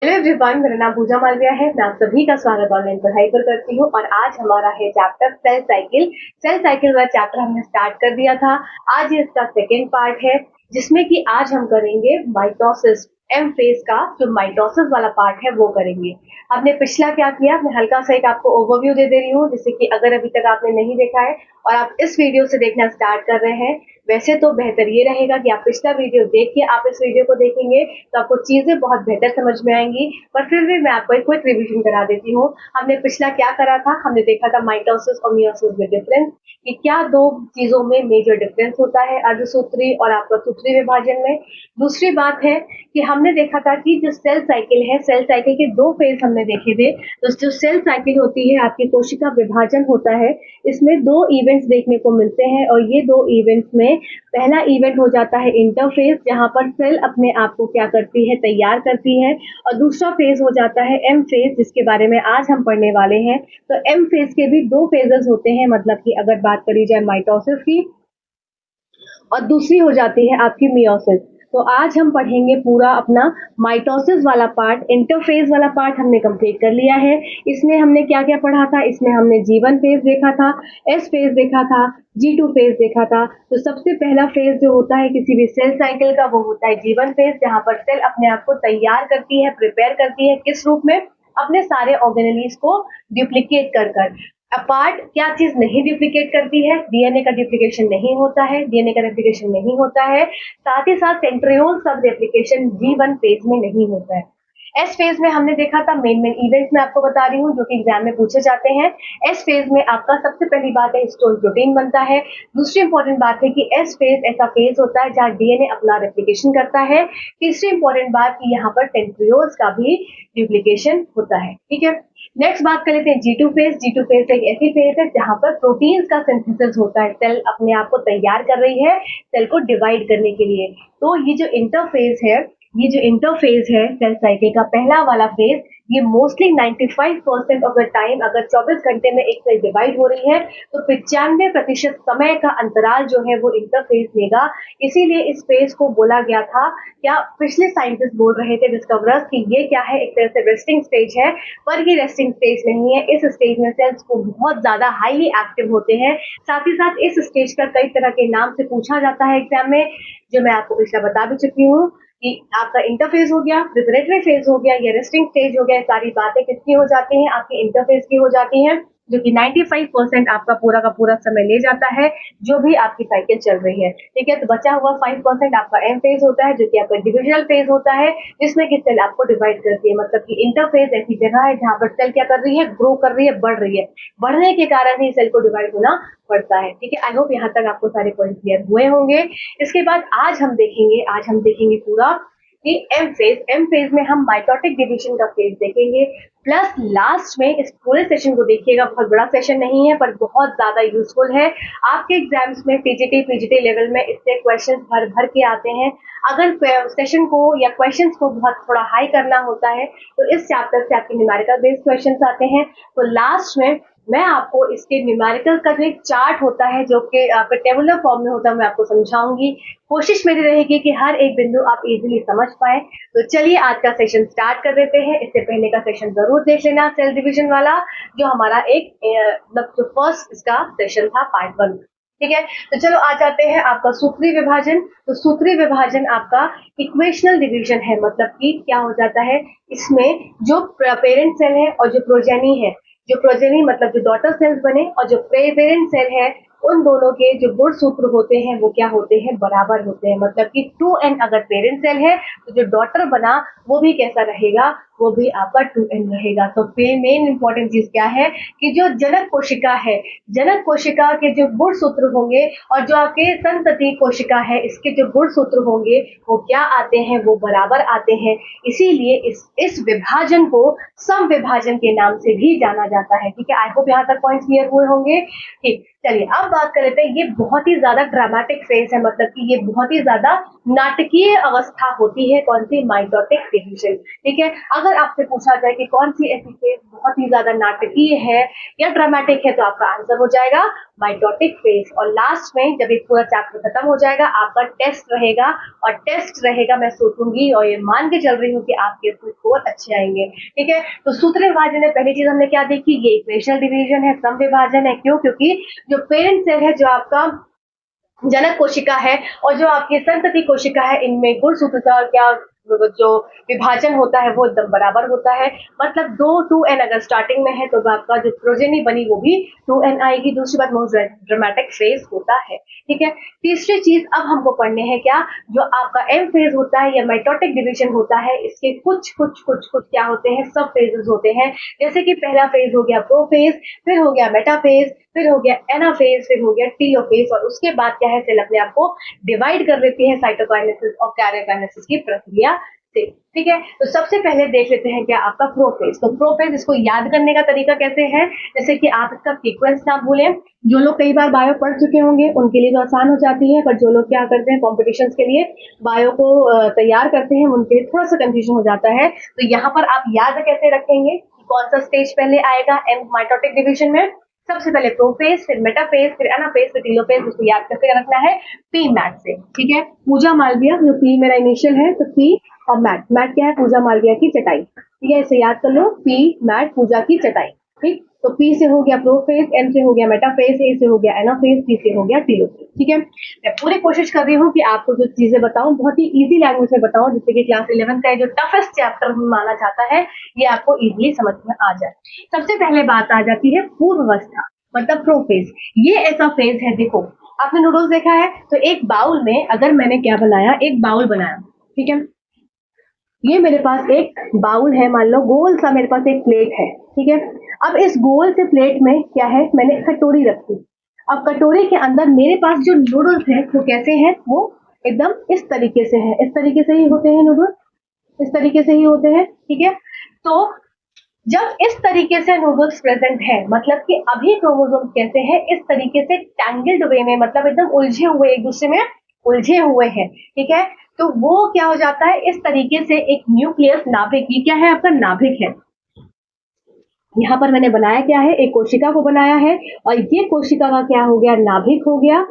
Hello everyone, मेरा नाम पूजा मालविया है। मैं आप सभी का स्वागत ऑनलाइन पढ़ाई पर करती हूँ और आज हमारा है chapter cell cycle. Cell cycle वाला चैप्टर हमने स्टार्ट कर दिया था। आज ये इसका सेकेंड पार्ट है जिसमें कि आज हम करेंगे माइटोसिस। एम फेज का जो माइटोसिस वाला पार्ट है वो करेंगे। हमने पिछला क्या किया, मैं हल्का सा एक आपको ओवरव्यू दे रही हूँ, जिससे कि अगर अभी तक आपने नहीं देखा है और आप इस वीडियो से देखना स्टार्ट कर रहे हैं, वैसे तो बेहतर ये रहेगा कि आप पिछला वीडियो देख के आप इस वीडियो को देखेंगे तो आपको चीजें बहुत बेहतर समझ में आएंगी। पर फिर भी मैं आपको एक क्विक रिवीजन करा देती हूँ। हमने पिछला क्या करा था, हमने देखा था माइटोसिस और मियोसिस में डिफरेंस, कि क्या दो चीजों में मेजर डिफरेंस होता है अर्धसूत्री और आपका सूत्री विभाजन में। दूसरी बात है कि हमने देखा था कि जो सेल साइकिल है, सेल साइकिल के दो फेज हमने देखे थे। तो जो सेल साइकिल होती है, आपकी कोशिका विभाजन होता है, इसमें दो इवेंट्स देखने को मिलते हैं और ये दो इवेंट्स में पहला इवेंट हो जाता है इंटरफेज, जहां पर सेल अपने आप को क्या करती है, तैयार करती है। और दूसरा फेज हो जाता है एम फेज, जिसके बारे में आज हम पढ़ने वाले हैं। तो एम फेज के भी दो फेजेस होते हैं, मतलब कि अगर बात करी जाए माइटोसिस की, और दूसरी हो जाती है आपकी मियोसिस। तो आज हम पढ़ेंगे पूरा अपना माइटोसिस वाला पार्ट। इंटरफेज वाला पार्ट हमने कंप्लीट कर लिया है। इसमें हमने क्या क्या पढ़ा था, इसमें हमने G1 फेज देखा था, S फेज देखा था, G2 फेज देखा था। तो सबसे पहला फेज जो होता है किसी भी सेल साइकिल का, वो होता है G1 फेज, जहां पर सेल अपने आप को तैयार करती है, प्रिपेयर करती है। किस रूप में? अपने सारे ऑर्गेनेलीज को डुप्लीकेट कर कर। अपार्ट क्या चीज नहीं डुप्लीकेट करती है? डीएनए का डुप्लीकेशन नहीं होता है, डीएनए का रेप्लिकेशन नहीं होता है। साथ ही साथ सेंट्रियोल्स का रेप्लिकेशन G1 फेज में नहीं होता है। एस फेज में हमने देखा था, मेन मेन इवेंट्स में आपको बता रही हूँ जो कि एग्जाम में पूछे जाते हैं। एस फेज में आपका सबसे पहली बात है हिस्टोन प्रोटीन बनता है। दूसरी इंपॉर्टेंट बात है कि एस फेज ऐसा फेज होता है जहाँ डीएनए अपना रेप्लिकेशन करता है। तीसरी इंपॉर्टेंट बात कि यहाँ पर सेंट्रियोल्स का भी डुप्लीकेशन होता है। ठीक है, नेक्स्ट बात कर लेते हैं G2 फेज। G2 फेज एक ऐसी फेज है जहां पर प्रोटीन्स का सिंथेसिस होता है। सेल अपने आप को तैयार कर रही है सेल को डिवाइड करने के लिए। तो ये जो इंटरफेज है, ये जो इंटरफेज है सेल साइकिल का पहला वाला फेज, ये मोस्टली 95% ऑफ द टाइम, अगर 24 घंटे में एक सेल डिवाइड हो रही है तो 95% समय का अंतराल जो है वो इंटरफेज लेगा। इसीलिए इस फेज को बोला गया था, क्या पिछले साइंटिस्ट बोल रहे थे डिस्कवरर्स, कि ये क्या है, एक तरह से रेस्टिंग स्टेज है। पर ये रेस्टिंग स्टेज नहीं है। इस स्टेज में सेल्स को बहुत ज्यादा हाईली एक्टिव होते हैं। साथ ही साथ इस स्टेज का कई तरह के नाम से पूछा जाता है एग्जाम में, जो मैं आपको पिछला बता भी चुकी हूँ, कि आपका इंटरफेज हो गया, प्रिपरेटरी फेज हो गया, या रेस्टिंग स्टेज हो गया। सारी बातें किसकी हो जाती हैं? आपके इंटरफेज की हो जाती हैं, जो कि 95% आपका पूरा का पूरा समय ले जाता है, जो भी आपकी साइकिल चल रही है। ठीक है, तो बचा हुआ 5% आपका एम फेज होता है, जो कि आपका डिविजनल फेज होता है, जिसमें कि सेल आपको डिवाइड करती है। मतलब कि इंटरफेज ऐसी जगह है जहां पर सेल क्या कर रही है, ग्रो कर रही है, बढ़ रही है। बढ़ने के कारण ही सेल को डिवाइड होना पड़ता है। ठीक है, आई होप यहाँ तक आपको सारे पॉइंट क्लियर हुए होंगे। इसके बाद आज हम देखेंगे पूरा कि एम फेज में हम माइटोटिक डिवीजन का फेज देखेंगे। प्लस लास्ट में इस पूरे सेशन को देखिएगा, बहुत बड़ा सेशन नहीं है पर बहुत ज्यादा यूजफुल है। आपके एग्जाम्स में टीजीटी पीजीटी लेवल में इससे क्वेश्चंस भर भर के आते हैं। अगर सेशन को या क्वेश्चंस को बहुत थोड़ा हाई करना होता है तो इस चैप्टर से आपके न्यूमेरिकल बेस्ड क्वेश्चंस आते हैं। तो लास्ट में मैं आपको इसके न्यूमेरिकल का जो एक चार्ट होता है, जो कि आपका टेबुलर फॉर्म में होता है, मैं आपको समझाऊंगी। कोशिश मेरी रहेगी कि हर एक बिंदु आप इजीली समझ पाए। तो चलिए आज का सेशन स्टार्ट कर देते हैं। इससे पहले का सेशन जरूर देख लेना, सेल डिवीजन वाला, जो हमारा एक मतलब जो फर्स्ट इसका सेशन था, पार्ट 1। ठीक है, तो चलो आ जाते हैं आपका सूत्री विभाजन। तो सूत्री विभाजन आपका इक्वेशनल डिवीजन है। मतलब कि क्या हो जाता है, इसमें जो पेरेंट सेल है और जो प्रोजेनी है, जो प्रोजेनी मतलब जो डॉटर सेल्स बने और जो पेरेंट सेल है, उन दोनों के जो गुणसूत्र होते हैं वो क्या होते हैं, बराबर होते हैं। मतलब कि 2n अगर पेरेंट सेल है तो जो डॉटर बना वो भी कैसा रहेगा, वो भी आपका 2n रहेगा। तो मेन इंपॉर्टेंट चीज क्या है कि जो जनक कोशिका है, जनक कोशिका के जो गुणसूत्र होंगे और जो आपके संतति कोशिका है, इसके जो गुणसूत्र होंगे वो क्या आते हैं, वो बराबर आते हैं। इसीलिए इस विभाजन को सम विभाजन के नाम से भी जाना जाता है। ठीक है, आई होप यहाँ तक पॉइंट क्लियर हुए होंगे। ठीक, चलिए अब बात कर लेते हैं। ये बहुत ही ज्यादा ड्रामेटिक फेज है, मतलब कि ये बहुत ही ज्यादा नाटकीय अवस्था होती है। कौन सी? Mitotic division. ठीक है, अगर आपसे पूछा जाए कि कौन सी ऐसी फेज बहुत ही ज्यादा नाटकीय है या ड्रामेटिक है, तो आपका आंसर हो जाएगा माइटोटिक फेज। और लास्ट में जब ये पूरा चैप्टर खत्म हो जाएगा, आपका टेस्ट रहेगा, और टेस्ट रहेगा, मैं सोचूंगी और ये मान के चल रही हूँ कि आपके स्कोर अच्छे आएंगे। ठीक है, तो सूत्र विभाजन में पहली चीज हमने क्या देखी, ये इक्वेशनल डिवीजन है, सम विभाजन है। क्यों? क्योंकि जो पेरेंट सेल है, जो आपका जनक कोशिका है और जो आपकी संतति कोशिका है, इनमें गुणसूत्र का क्या जो विभाजन होता है वो एकदम बराबर होता है। मतलब 2n अगर स्टार्टिंग में है तो आपका जो प्रोजेनी बनी वो भी 2n आएगी। दूसरी बात, मोस्ट ड्रामेटिक फेज होता है। ठीक है, तीसरी चीज अब हमको पढ़ने हैं क्या, जो आपका एम फेज होता है या माइटोटिक डिवीजन होता है, इसके कुछ क्या होते हैं, सब फेजेस होते हैं। जैसे कि पहला फेज हो गया प्रोफेज, फिर हो गया मेटाफेज, फिर हो गया एनाफेज, फिर हो गया टीलोफेज, और उसके बाद क्या है, सेल अपने आप को डिवाइड कर लेती है साइटोकाइनेसिस और कैरियोकाइनेसिस की प्रक्रिया से। ठीक है, तो सबसे पहले देख लेते हैं क्या आपका प्रोफेज। तो प्रोफेज, इसको याद करने का तरीका कैसे है, जैसे कि आप इसका सीक्वेंस ना भूलें। जो लोग कई बार बायो पढ़ चुके होंगे उनके लिए तो आसान हो जाती है, पर जो लोग क्या करते हैं कॉम्पिटिशन्स के लिए बायो को तैयार करते हैं, उनके लिए थोड़ा सा कंफ्यूजन हो जाता है। तो यहाँ पर आप याद कैसे रखेंगे, कौन सा स्टेज पहले आएगा एम माइटोटिक डिवीजन में। सबसे पहले प्रोफेज, फिर मेटाफेज, फिर एनाफेज, फिर टीलोफेज। उसको याद कैसे रखना है, पी मैट से। ठीक है, पूजा मालविया, जो पी मेरा इनिशियल है, तो पी और मैट। मैट क्या है, पूजा मालविया की चटाई। ठीक है, इसे याद कर लो, पी मैट पूजा की चटाई। ठीक, तो पी से हो गया प्रोफेज, एम से हो गया मेटाफेज, ए से हो गया एनाफेज, टी से हो गया टीलोफेज। ठीक है, मैं पूरी कोशिश कर रही हूँ कि आपको जो चीजें बताऊं बहुत ही इजी लैंग्वेज में बताऊं, जिससे कि क्लास 11 का जो टफेस्ट चैप्टर माना जाता है ये आपको इजीली समझ में आ जाए। सबसे पहले बात आ जाती है पूर्वावस्था, मतलब प्रोफेज। ये ऐसा फेज है, देखो आपने नूडल्स देखा है, तो एक बाउल में अगर मैंने क्या बनाया, एक बाउल बनाया। ठीक है, ये मेरे पास एक बाउल है, मान लो गोल सा मेरे पास एक प्लेट है। ठीक है, अब इस गोल से प्लेट में क्या है, मैंने कटोरी रखी। अब कटोरी के अंदर मेरे पास जो नूडल्स है वो कैसे हैं, वो एकदम इस तरीके से है, इस तरीके से ही होते हैं नूडल्स, इस तरीके से ही होते हैं। ठीक है, तो जब इस तरीके से नूडल्स प्रेजेंट है, मतलब कि अभी क्रोमोसोम कैसे हैं, इस तरीके से टैंगल्ड वे में, मतलब एकदम उलझे हुए, एक दूसरे में उलझे हुए हैं। ठीक है, तो वो क्या हो जाता है, इस तरीके से एक न्यूक्लियस, नाभिक, ये क्या है आपका नाभिक है। यहाँ पर मैंने बनाया क्या है, एक कोशिका को बनाया है, और ये कोशिका का क्या हो गया, नाभिक हो गया,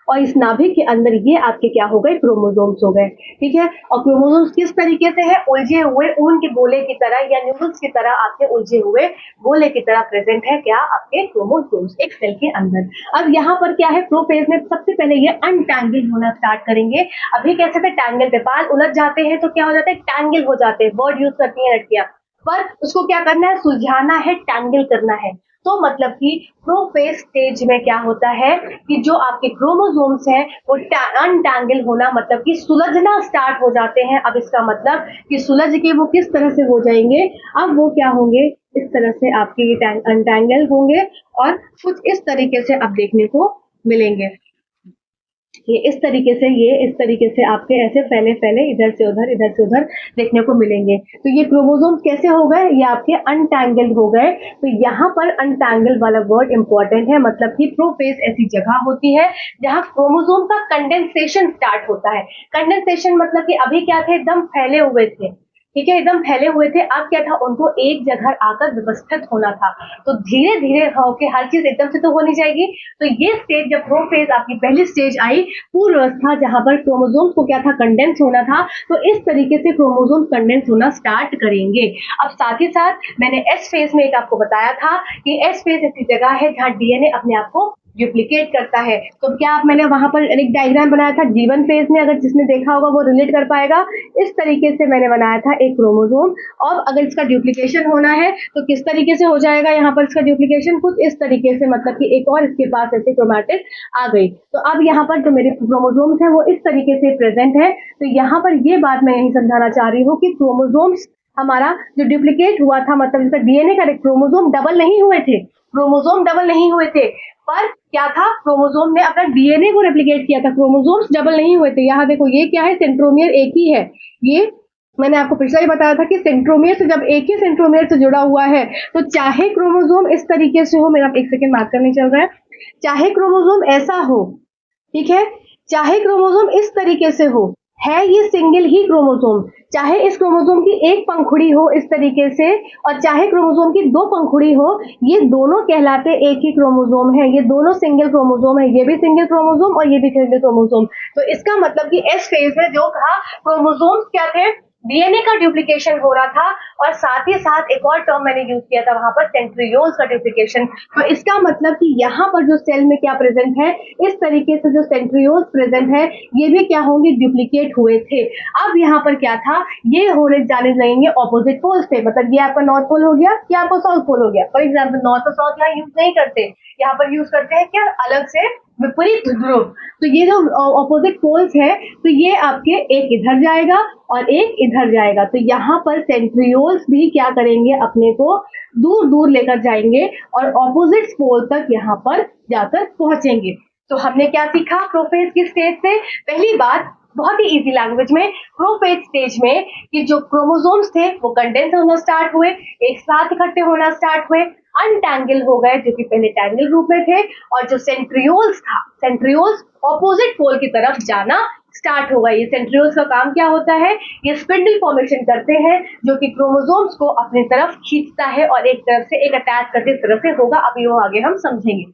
और इस नाभिक के अंदर ये आपके क्या हो गए, क्रोमोसोम्स हो गए। ठीक है, और क्रोमोसोम्स किस तरीके से है, उलझे हुए ऊन के गोले की तरह या नूडल्स की तरह आपके उलझे हुए गोले की तरह प्रेजेंट है क्या, आपके क्रोमोसोम्स एक सेल के अंदर। अब यहाँ पर क्या है, प्रोफेज में सबसे पहले ये अनटैंगल होना स्टार्ट करेंगे। अभी कैसे थे, टैंगल थे, बाल उलझ जाते हैं तो क्या हो जाता है, टैंगल हो जाते हैं। वर्ड यूज करती है लड़कियां, पर उसको क्या करना है, सुलझाना है, टैंगल करना है। तो मतलब कि प्रोफेज स्टेज में क्या होता है कि जो आपके क्रोमोसोम्स हैं वो अनटैंगल होना, मतलब कि सुलझना स्टार्ट हो जाते हैं। अब इसका मतलब कि सुलझ के वो किस तरह से हो जाएंगे, अब वो क्या होंगे, इस तरह से आपके अनटैंगल होंगे और कुछ इस तरीके से आप देखने को मिलेंगे। ये इस तरीके से, ये इस तरीके से आपके ऐसे फैले फैले इधर से उधर देखने को मिलेंगे। तो ये क्रोमोसोम्स कैसे हो गए, ये आपके अनटैंगल्ड हो गए। तो यहाँ पर अनटैंगल वाला वर्ड इंपॉर्टेंट है, मतलब कि प्रोफेज ऐसी जगह होती है जहाँ क्रोमोसोम का कंडेंसेशन स्टार्ट होता है। कंडेंसेशन मतलब कि अभी क्या थे, एकदम फैले हुए थे। ठीक है, एकदम फैले हुए थे, अब क्या था, उनको एक जगह आकर व्यवस्थित होना था। तो धीरे धीरे होके हर चीज एकदम से तो हो नहीं जाएगी। तो ये स्टेज, जब प्रोफेज आपकी पहली स्टेज आई, पूर्वावस्था, जहां पर क्रोमोसोम्स को क्या था, कंडेंस होना था, तो इस तरीके से क्रोमोसोम्स कंडेंस होना स्टार्ट करेंगे। अब साथ ही साथ मैंने एस फेज में एक आपको बताया था कि एस फेज ऐसी जगह है जहां डीएनए अपने आप को डुप्लीकेट करता है। तो क्या आप, मैंने वहां पर एक डायग्राम बनाया था जीवन फेज में, अगर जिसने देखा होगा वो रिलेट कर पाएगा। इस तरीके से मैंने बनाया था एक क्रोमोसोम, और अगर इसका डुप्लीकेशन होना है तो किस तरीके से हो जाएगा, यहाँ पर इसका डुप्लीकेशन कुछ इस तरीके से, मतलब कि एक और इसके पास ऐसे क्रोमैटिड आ गई। तो अब यहाँ पर जो मेरे क्रोमोसोम्स है वो इस तरीके से प्रेजेंट है। तो यहाँ पर ये बात मैं यही समझाना चाह रही हूँ कि क्रोमोसोम्स हमारा जो डुप्लीकेट हुआ था, मतलब इसका डीएनए का क्रोमोसोम डबल नहीं हुए थे, क्रोमोसोम डबल नहीं हुए थे, पर क्या था, क्रोमोसोम ने अपना डीएनए को रेप्लिकेट किया था, क्रोमोसोम्स डबल नहीं हुए थे। यहाँ देखो ये क्या है, सेंट्रोमियर एक ही है। ये मैंने आपको पिछले ही बताया था कि सेंट्रोमियर से, जब एक ही सेंट्रोमियर से जुड़ा हुआ है, तो चाहे क्रोमोसोम इस तरीके से हो, मेरा एक सेकेंड बात करने चल रहा है, चाहे क्रोमोसोम ऐसा हो, ठीक है, चाहे क्रोमोसोम इस तरीके से हो, है ये सिंगल ही क्रोमोसोम, चाहे इस क्रोमोसोम की एक पंखुड़ी हो इस तरीके से और चाहे क्रोमोसोम की दो पंखुड़ी हो, ये दोनों कहलाते एक ही क्रोमोसोम है, ये दोनों सिंगल क्रोमोसोम है, ये भी सिंगल क्रोमोसोम और ये भी सिंगल क्रोमोसोम। तो इसका मतलब कि एस फेज में जो कहा क्रोमोसोम्स क्या थे, डीएनए का डुप्लीकेशन हो रहा था और साथ ही साथ एक और टर्म मैंने यूज किया था वहां पर, सेंट्रियोल्स का डुप्लीकेशन। तो इसका मतलब कि यहाँ पर जो सेल में क्या प्रेजेंट है, इस तरीके से जो सेंट्रियोल्स प्रेजेंट है ये भी क्या होंगे, डुप्लीकेट हुए थे। अब यहाँ पर क्या था, ये होने जाने लगेंगे ऑपोजिट पोल्स पे, मतलब ये आपका नॉर्थ पोल हो गया, ये आपका साउथ पोल हो गया। फॉर एग्जाम्पल नॉर्थ और साउथ यहाँ यूज नहीं करते, यहाँ पर यूज करते हैं क्या, अलग से विपरीत ध्रुव। तो ये जो ऑपोजिट पोल्स है, तो ये आपके एक इधर जाएगा और एक इधर जाएगा। तो यहाँ पर सेंट्रियोल्स भी क्या करेंगे, अपने को दूर दूर लेकर जाएंगे और ऑपोजिट पोल तक यहाँ पर जाकर पहुंचेंगे। तो हमने क्या सीखा प्रोफेज की स्टेज से, पहली बात बहुत ही इजी लैंग्वेज में, प्रोफेज स्टेज में कि जो क्रोमोसोम्स थे वो कंडेंस होना स्टार्ट हुए, एक साथ इकट्ठे होना स्टार्ट हुए, अनटैंगल हो गए जो कि पहले टैंगल रूप में थे, और जो सेंट्रियोल्स था, सेंट्रियोल्स ऑपोजिट पोल की तरफ जाना स्टार्ट होगा। ये सेंट्रियोल्स का काम क्या होता है, ये स्पिंडल फॉर्मेशन करते हैं जो कि क्रोमोसोम्स को अपनी तरफ खींचता है और एक तरफ से एक अटैच करके इस तरह से होगा, अभी वो आगे हम समझेंगे।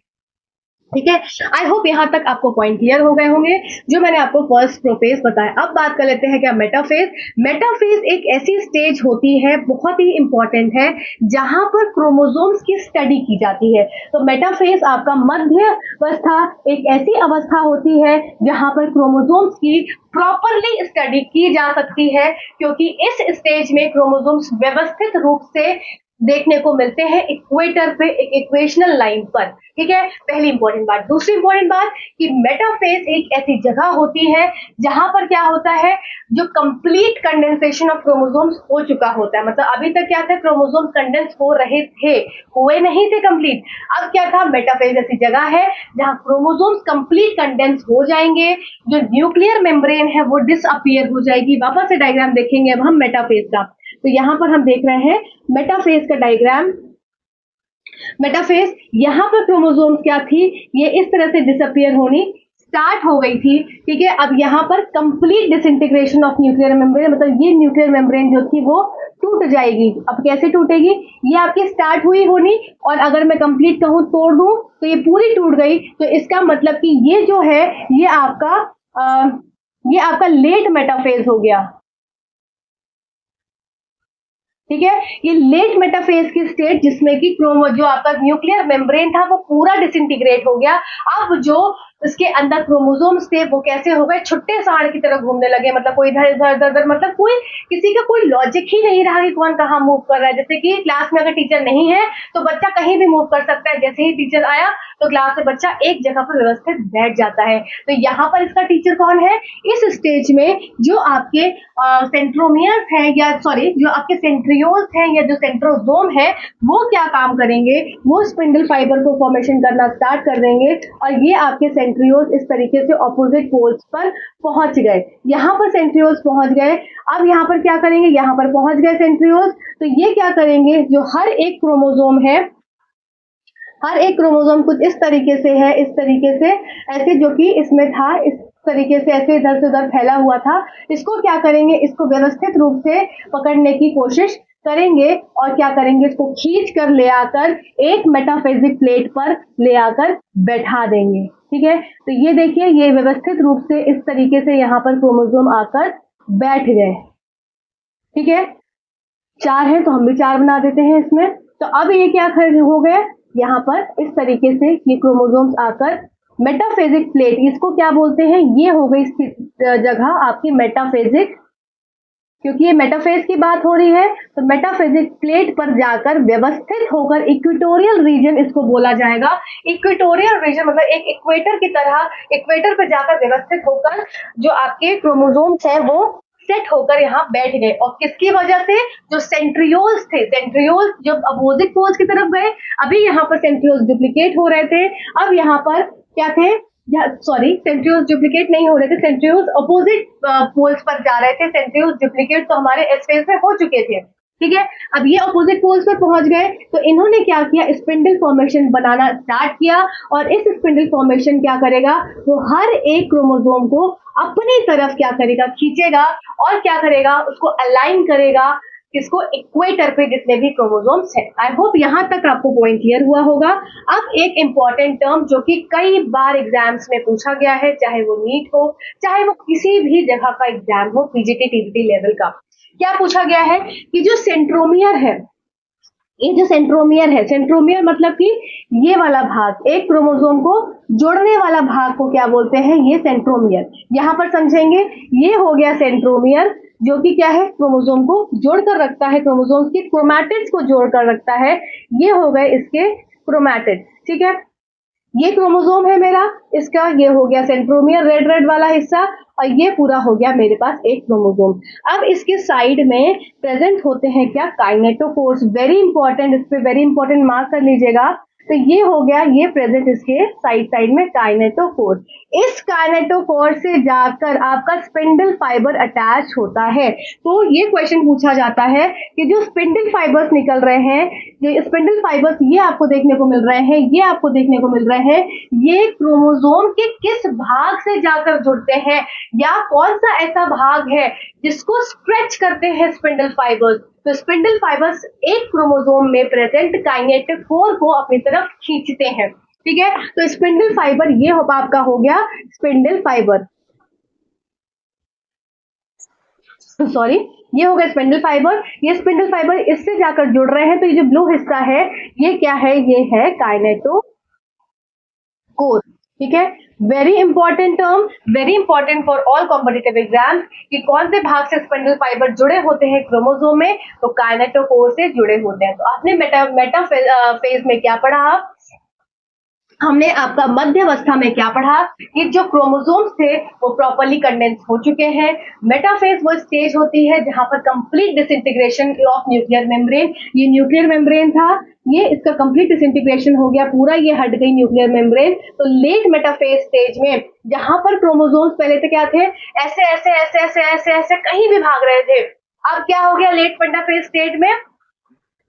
ठीक है, आई होप यहाँ तक आपको पॉइंट क्लियर हो गए होंगे जो मैंने आपको फर्स्ट प्रोफेज बताया। अब बात कर लेते हैं क्या मेटाफेज। मेटाफेज एक ऐसी स्टेज होती है, बहुत ही इंपॉर्टेंट है, जहां पर क्रोमोसोम्स की स्टडी की जाती है। तो मेटाफेज आपका मध्य अवस्था एक ऐसी अवस्था होती है जहां पर क्रोमोसोम्स की प्रॉपरली स्टडी की जा सकती है, क्योंकि इस स्टेज में क्रोमोसोम्स व्यवस्थित रूप से देखने को मिलते हैं इक्वेटर पे, एक इक्वेशनल लाइन पर। ठीक है, पहली इंपॉर्टेंट बात। दूसरी इंपॉर्टेंट बात कि मेटाफेज एक ऐसी जगह होती है जहां पर क्या होता है, जो कंप्लीट कंडेंसेशन ऑफ क्रोमोसोम्स हो चुका होता है। मतलब अभी तक क्या था, क्रोमोसोम्स कंडेंस हो रहे थे, हुए नहीं थे कंप्लीट। अब क्या था, मेटाफेज ऐसी जगह है जहां क्रोमोसोम्स कंप्लीट कंडेंस हो जाएंगे, जो न्यूक्लियर मेम्ब्रेन है वो डिसअपियर हो जाएगी। वापस से डायग्राम देखेंगे अब हम मेटाफेज का। तो यहाँ पर हम देख रहे हैं मेटाफेज का डायग्राम। मेटाफेज, यहाँ पर क्रोमोसोम्स क्या थी, ये इस तरह से डिसअपियर होनी स्टार्ट हो गई थी। ठीक है, अब यहाँ पर complete disintegration of nuclear membrane, मतलब ये न्यूक्लियर मेम्ब्रेन जो थी वो टूट जाएगी। अब कैसे टूटेगी, ये आपकी स्टार्ट हुई होनी और अगर मैं कंप्लीट कहूँ तोड़ दूं तो ये पूरी टूट गई। तो इसका मतलब कि ये जो है ये आपका लेट मेटाफेज हो गया। ठीक है, ये लेट मेटाफेज की स्टेट जिसमें कि जो आपका न्यूक्लियर मेम्ब्रेन था वो पूरा डिसइंटीग्रेट हो गया। अब जो इसके अंदर क्रोमोसोम्स थे वो कैसे हो गए, छुट्टे सांड की तरह घूमने लगे। मतलब कोई इधर इधर इधर इधर, मतलब कोई किसी का कोई लॉजिक ही नहीं रहा कि कौन कहाँ मूव कर रहा है। जैसे कि क्लास में अगर टीचर नहीं है तो बच्चा कहीं भी मूव कर सकता है, जैसे ही टीचर आया तो क्लास में बच्चा एक जगह पर व्यवस्थित बैठ जाता है। तो यहाँ पर इसका टीचर कौन है, इस स्टेज में जो आपके सेंट्रोमियर्स हैं, या सॉरी जो आपके सेंट्रियोल्स हैं या जो सेंट्रोसोम है, वो क्या काम करेंगे, वो स्पिंडल फाइबर को फॉर्मेशन करना स्टार्ट कर देंगे और ये आपके सेंट्रियोल्स इस तरीके से ऑपोजिट पोल्स पर पहुंच गए। यहाँ पर सेंट्रियोल्स पहुंच गए, अब यहाँ पर क्या करेंगे, यहाँ पर पहुंच गए सेंट्रियोल्स, तो ये क्या करेंगे, जो हर एक क्रोमोसोम है, हर एक क्रोमोसोम कुछ इस तरीके से है, इस तरीके से ऐसे जो कि इसमें था, इस तरीके से ऐसे इधर से उधर फैला हुआ था, इसको क्या करेंगे, इसको व्यवस्थित रूप से पकड़ने की कोशिश करेंगे और क्या करेंगे, इसको खींच कर ले आकर एक मेटाफेजिक प्लेट पर ले आकर बैठा देंगे। ठीक है, तो ये देखिए ये व्यवस्थित रूप से इस तरीके से यहाँ पर क्रोमोसोम आकर बैठ गए। ठीक है, 4 है तो हम भी 4 बना देते हैं इसमें। तो अब ये क्या हो गया, यहाँ पर इस तरीके से ये क्रोमोसोम्स आकर मेटाफेजिक प्लेट, इसको क्या बोलते हैं, ये हो गई जगह आपकी मेटाफेजिक, क्योंकि ये मेटाफेज की बात हो रही है तो मेटाफेजिक प्लेट पर जाकर व्यवस्थित होकर इक्वेटोरियल रीजन इसको बोला जाएगा। इक्वेटोरियल रीजन मतलब एक इक्वेटर की तरह, इक्वेटर पर जाकर व्यवस्थित होकर जो आपके क्रोमोसोम्स हैं वो सेट होकर यहाँ बैठ गए। और किसकी वजह से, जो सेंट्रियोल्स थे, सेंट्रियोल्स जब अपोजिट पोल्स की तरफ गए, अभी यहाँ पर सेंट्रियोल्स डुप्लीकेट हो रहे थे, अब यहाँ पर क्या थे, सॉरी सेंट्रियोल्स डुप्लीकेट नहीं हो रहे थे, सेंट्रियोल्स अपोजिट पोल्स पर जा रहे थे। सेंट्रियोल्स डुप्लीकेट तो हमारे एस फेज में हो चुके थे। ठीक है। अब ये अपोजिट पोल्स पर पहुंच गए तो इन्होंने क्या किया, स्पिंडल फॉर्मेशन बनाना स्टार्ट किया और इस स्पिंडल फॉर्मेशन क्या करेगा, वो हर एक क्रोमोसोम को अपनी तरफ क्या करेगा, खींचेगा और क्या करेगा, उसको अलाइन करेगा किसको, इक्वेटर पे जितने भी क्रोमोसोम्स हैं। आई होप यहां तक आपको पॉइंट क्लियर हुआ होगा। अब एक इंपॉर्टेंट टर्म जो कि कई बार एग्जाम्स में पूछा गया है, चाहे वो नीट हो, चाहे वो किसी भी जगह का एग्जाम हो, पीजीटी टीजीटी लेवल का, क्या पूछा गया है कि जो सेंट्रोमियर है, ये जो सेंट्रोमियर है, सेंट्रोमियर मतलब कि ये वाला भाग, एक क्रोमोसोम को जोड़ने वाला भाग को क्या बोलते हैं, ये सेंट्रोमियर। यहां पर समझेंगे, ये हो गया सेंट्रोमियर जो कि क्या है, क्रोमोसोम को जोड़कर रखता है, क्रोमोसोम की क्रोमैटिड्स को जोड़कर रखता है। ये हो गए इसके क्रोमैटिड्स, ठीक है। ये क्रोमोसोम है मेरा, इसका ये हो गया सेंट्रोमियर, रेड रेड वाला हिस्सा, और ये पूरा हो गया मेरे पास एक क्रोमोसोम। अब इसके साइड में प्रेजेंट होते हैं क्या, काइनेटोकोर्स। वेरी इंपॉर्टेंट, इस पे वेरी इंपॉर्टेंट मार्क कर लीजिएगा। तो ये हो गया, ये प्रेजेंट इसके साइड साइड में काइनेटोकोर। इस काइनेटोकोर से जाकर आपका स्पिंडल फाइबर अटैच होता है। तो ये क्वेश्चन पूछा जाता है कि जो स्पिंडल फाइबर्स निकल रहे हैं, जो स्पिंडल फाइबर्स ये आपको देखने को मिल रहे हैं, ये आपको देखने को मिल रहे हैं, ये क्रोमोसोम के किस भाग से जाकर जुड़ते हैं, या कौन सा ऐसा भाग है जिसको स्ट्रेच करते हैं स्पिंडल फाइबर्स। तो स्पिंडल फाइबर्स एक क्रोमोसोम में प्रेजेंट काइनेटोकोर को अपनी तरफ खींचते हैं, ठीक है। तो स्पिंडल फाइबर ये आपका हो गया स्पिंडल फाइबर, सॉरी, ये हो गया स्पिंडल फाइबर। ये स्पिंडल फाइबर इससे जाकर जुड़ रहे हैं, तो ये जो ब्लू हिस्सा है ये क्या है, ये है काइनेटोकोर, ठीक है। Very important term, very important for all competitive exams कि कौन से भाग से स्पिंडल फाइबर जुड़े होते हैं क्रोमोसोम में, तो काइनेटोकोर से जुड़े होते हैं। तो आपने मेटाफेज में क्या पढ़ा, हमने आपका मध्यावस्था में क्या पढ़ा कि जो क्रोमोसोम्स थे वो प्रॉपर्ली कंडेंस हो चुके हैं। मेटाफेज वो स्टेज होती है जहां पर complete disintegration of nuclear membrane, ये न्यूक्लियर मेम्ब्रेन था, ये इसका कंप्लीट डिसइंटीग्रेशन हो गया, पूरा ये हट गई न्यूक्लियर मेम्ब्रेन। तो लेट मेटाफेज स्टेज में जहां पर क्रोमोसोम्स पहले तो क्या थे, ऐसे ऐसे ऐसे ऐसे ऐसे ऐसे कहीं भी भाग रहे थे, अब क्या हो गया लेट मेटाफेज स्टेज में,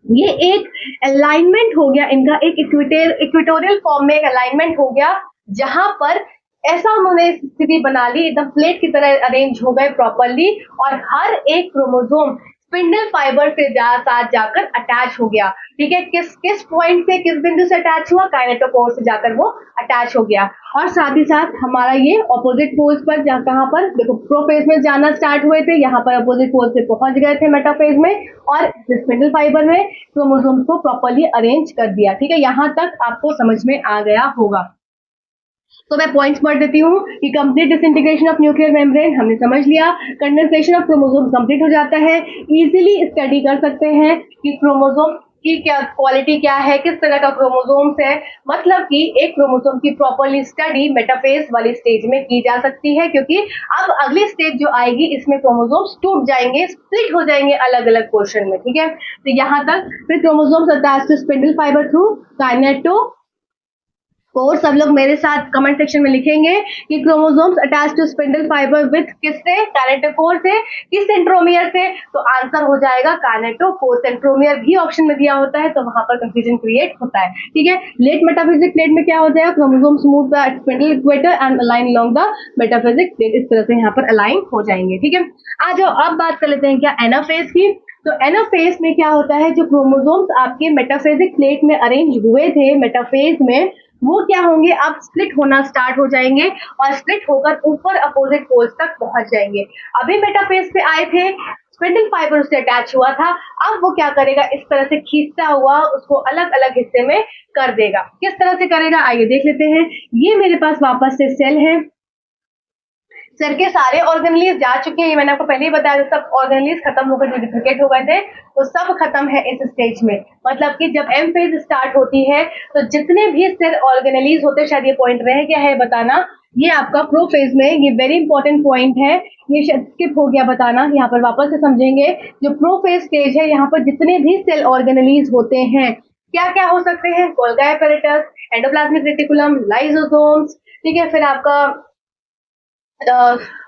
ये एक अलाइनमेंट हो गया इनका, एक इक्वेटोरियल फॉर्म में एक अलाइनमेंट हो गया, जहां पर ऐसा उन्होंने स्थिति बना ली, एकदम प्लेट की तरह अरेंज हो गए प्रॉपरली, और हर एक क्रोमोसोम स्पिंडल फाइबर से साथ जाकर अटैच हो गया, ठीक है। किस किस पॉइंट से, किस बिंदु से अटैच हुआ, काइनेटोकोर से जाकर वो अटैच हो गया। और साथ ही साथ हमारा ये ऑपोजिट पोल्स पर, जहां कहां पर देखो, प्रोफेज में जाना स्टार्ट हुए थे, यहाँ पर अपोजिट पोल्स पे पहुंच गए थे मेटाफेज में, और स्पिंडल फाइबर में क्रोमोसोम्स को प्रॉपरली अरेंज कर दिया, ठीक है। यहां तक आपको समझ में आ गया होगा। तो मैं पॉइंट्स पढ़ देती हूँ कि complete disintegration of nuclear membrane हमने समझ लिया, कंडेंसेशन ऑफ क्रोमोसोम कंप्लीट हो जाता है, इजीली स्टडी कर सकते हैं कि क्रोमोसोम की क्या क्वालिटी क्या है, किस तरह का क्रोमोसोम्स है, मतलब कि एक क्रोमोसोम की प्रॉपरली स्टडी मेटाफेज वाली स्टेज में की जा सकती है, क्योंकि अब अगली स्टेज जो आएगी इसमें क्रोमोसोम्स टूट जाएंगे, स्प्लिट हो जाएंगे अलग अलग पोर्शन में, ठीक है। तो यहाँ तक फिर chromosomes attach to spindle fibre through kinetochore, सब लोग मेरे साथ कमेंट सेक्शन में लिखेंगे कि chromosomes attach to spindle fibre with किससे, काइनेटोकोर से, किस सेंट्रोमियर से, तो आंसर हो जाएगा काइनेटोकोर। सेंट्रोमियर भी ऑप्शन में दिया होता है तो वहां पर कंफ्यूजन क्रिएट होता है, ठीक है। लेट मेटाफिजिक प्लेट में क्या हो जाएगा, chromosomes move the spindle equator and align along the metaphysic plate, इस तरह से यहाँ पर अलाइन हो जाएंगे, ठीक है। आ जाओ अब बात कर लेते हैं क्या एनाफेज की। तो एनाफेज में क्या होता है, जो क्रोमोसोम्स आपके मेटाफेजिक प्लेट में अरेंज हुए थे मेटाफेज में, वो क्या होंगे, अब स्प्लिट होना स्टार्ट हो जाएंगे और स्प्लिट होकर ऊपर अपोजिट पोल्स तक पहुंच जाएंगे। अभी मेटाफेज पे आए थे, स्पिंडल फाइबर से अटैच हुआ था, अब वो क्या करेगा, इस तरह से खींचता हुआ उसको अलग अलग हिस्से में कर देगा। किस तरह से करेगा आइए देख लेते हैं। ये मेरे पास वापस से सेल है, सेल के सारे ऑर्गेनेलीज जा चुके हैं, ये मैंने आपको पहले ही बताया, सब ऑर्गेनेलीज खत्म होकर जो डुप्लीकेट हो गए थे वो सब खत्म है इस स्टेज में। मतलब कि जब एम फेज स्टार्ट होती है तो जितने भी सेल ऑर्गेनेलीज होते हैं, शायद ये पॉइंट रह गया है बताना, ये आपका प्रो फेज में, ये वेरी इंपॉर्टेंट पॉइंट है, ये शायद स्किप हो गया बताना, यहाँ पर वापस से समझेंगे। जो प्रो फेज स्टेज है, यहाँ पर जितने भी सेल ऑर्गेनेलीज होते हैं, क्या क्या हो सकते हैं, Golgi apparatus, endoplasmic reticulum, lysosomes, ठीक है, फिर आपका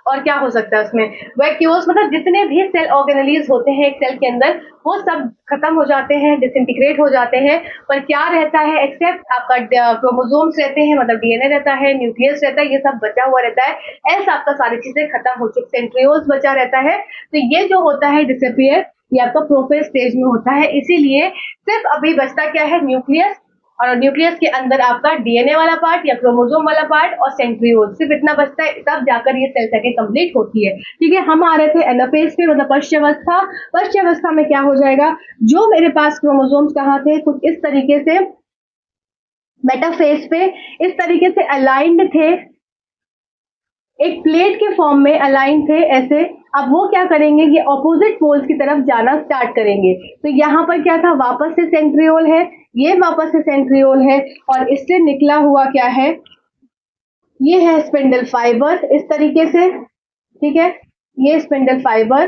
और क्या हो सकता है उसमें, वैक्यूल्स मतलब जितने भी सेल ऑर्गेनेलीज होते हैं एक सेल के अंदर वो सब खत्म हो जाते हैं, डिसइंटीग्रेट हो जाते हैं। पर क्या रहता है, एक्सेप्ट आपका क्रोमोसोम्स रहते हैं, मतलब डीएनए रहता है, न्यूक्लियस रहता है, ये सब बचा हुआ रहता है। ऐसा आपका सारी चीजें खत्म हो चुकी, सेंट्रियोल्स बचा रहता है। तो ये जो होता है डिसअपियर, ये आपका प्रोफेज स्टेज में होता है। इसीलिए सिर्फ अभी बचता क्या है, न्यूक्लियस, और न्यूक्लियस के अंदर आपका डीएनए वाला पार्ट या क्रोमोसोम वाला पार्ट और सेंट्रियोल, सिर्फ इतना बचता है, तब जाकर ये सेल साइकिल कंप्लीट होती है। ठीक है, हम आ रहे थे एनाफेज पे, मतलब पश्चावस्था। पश्चावस्था में क्या हो जाएगा, जो मेरे पास क्रोमोसोम्स कहाँ थे, कुछ इस तरीके से मेटाफेज पे इस तरीके से अलाइंड थे, एक प्लेट के फॉर्म में अलाइन थे ऐसे। अब वो क्या करेंगे, ये ऑपोजिट पोल्स की तरफ जाना स्टार्ट करेंगे। तो यहाँ पर क्या था, वापस से सेंट्रियोल है, ये वापस से सेंट्रियोल है, और इससे निकला हुआ क्या है, ये है स्पिंडल फाइबर इस तरीके से। ठीक है, ये स्पिंडल फाइबर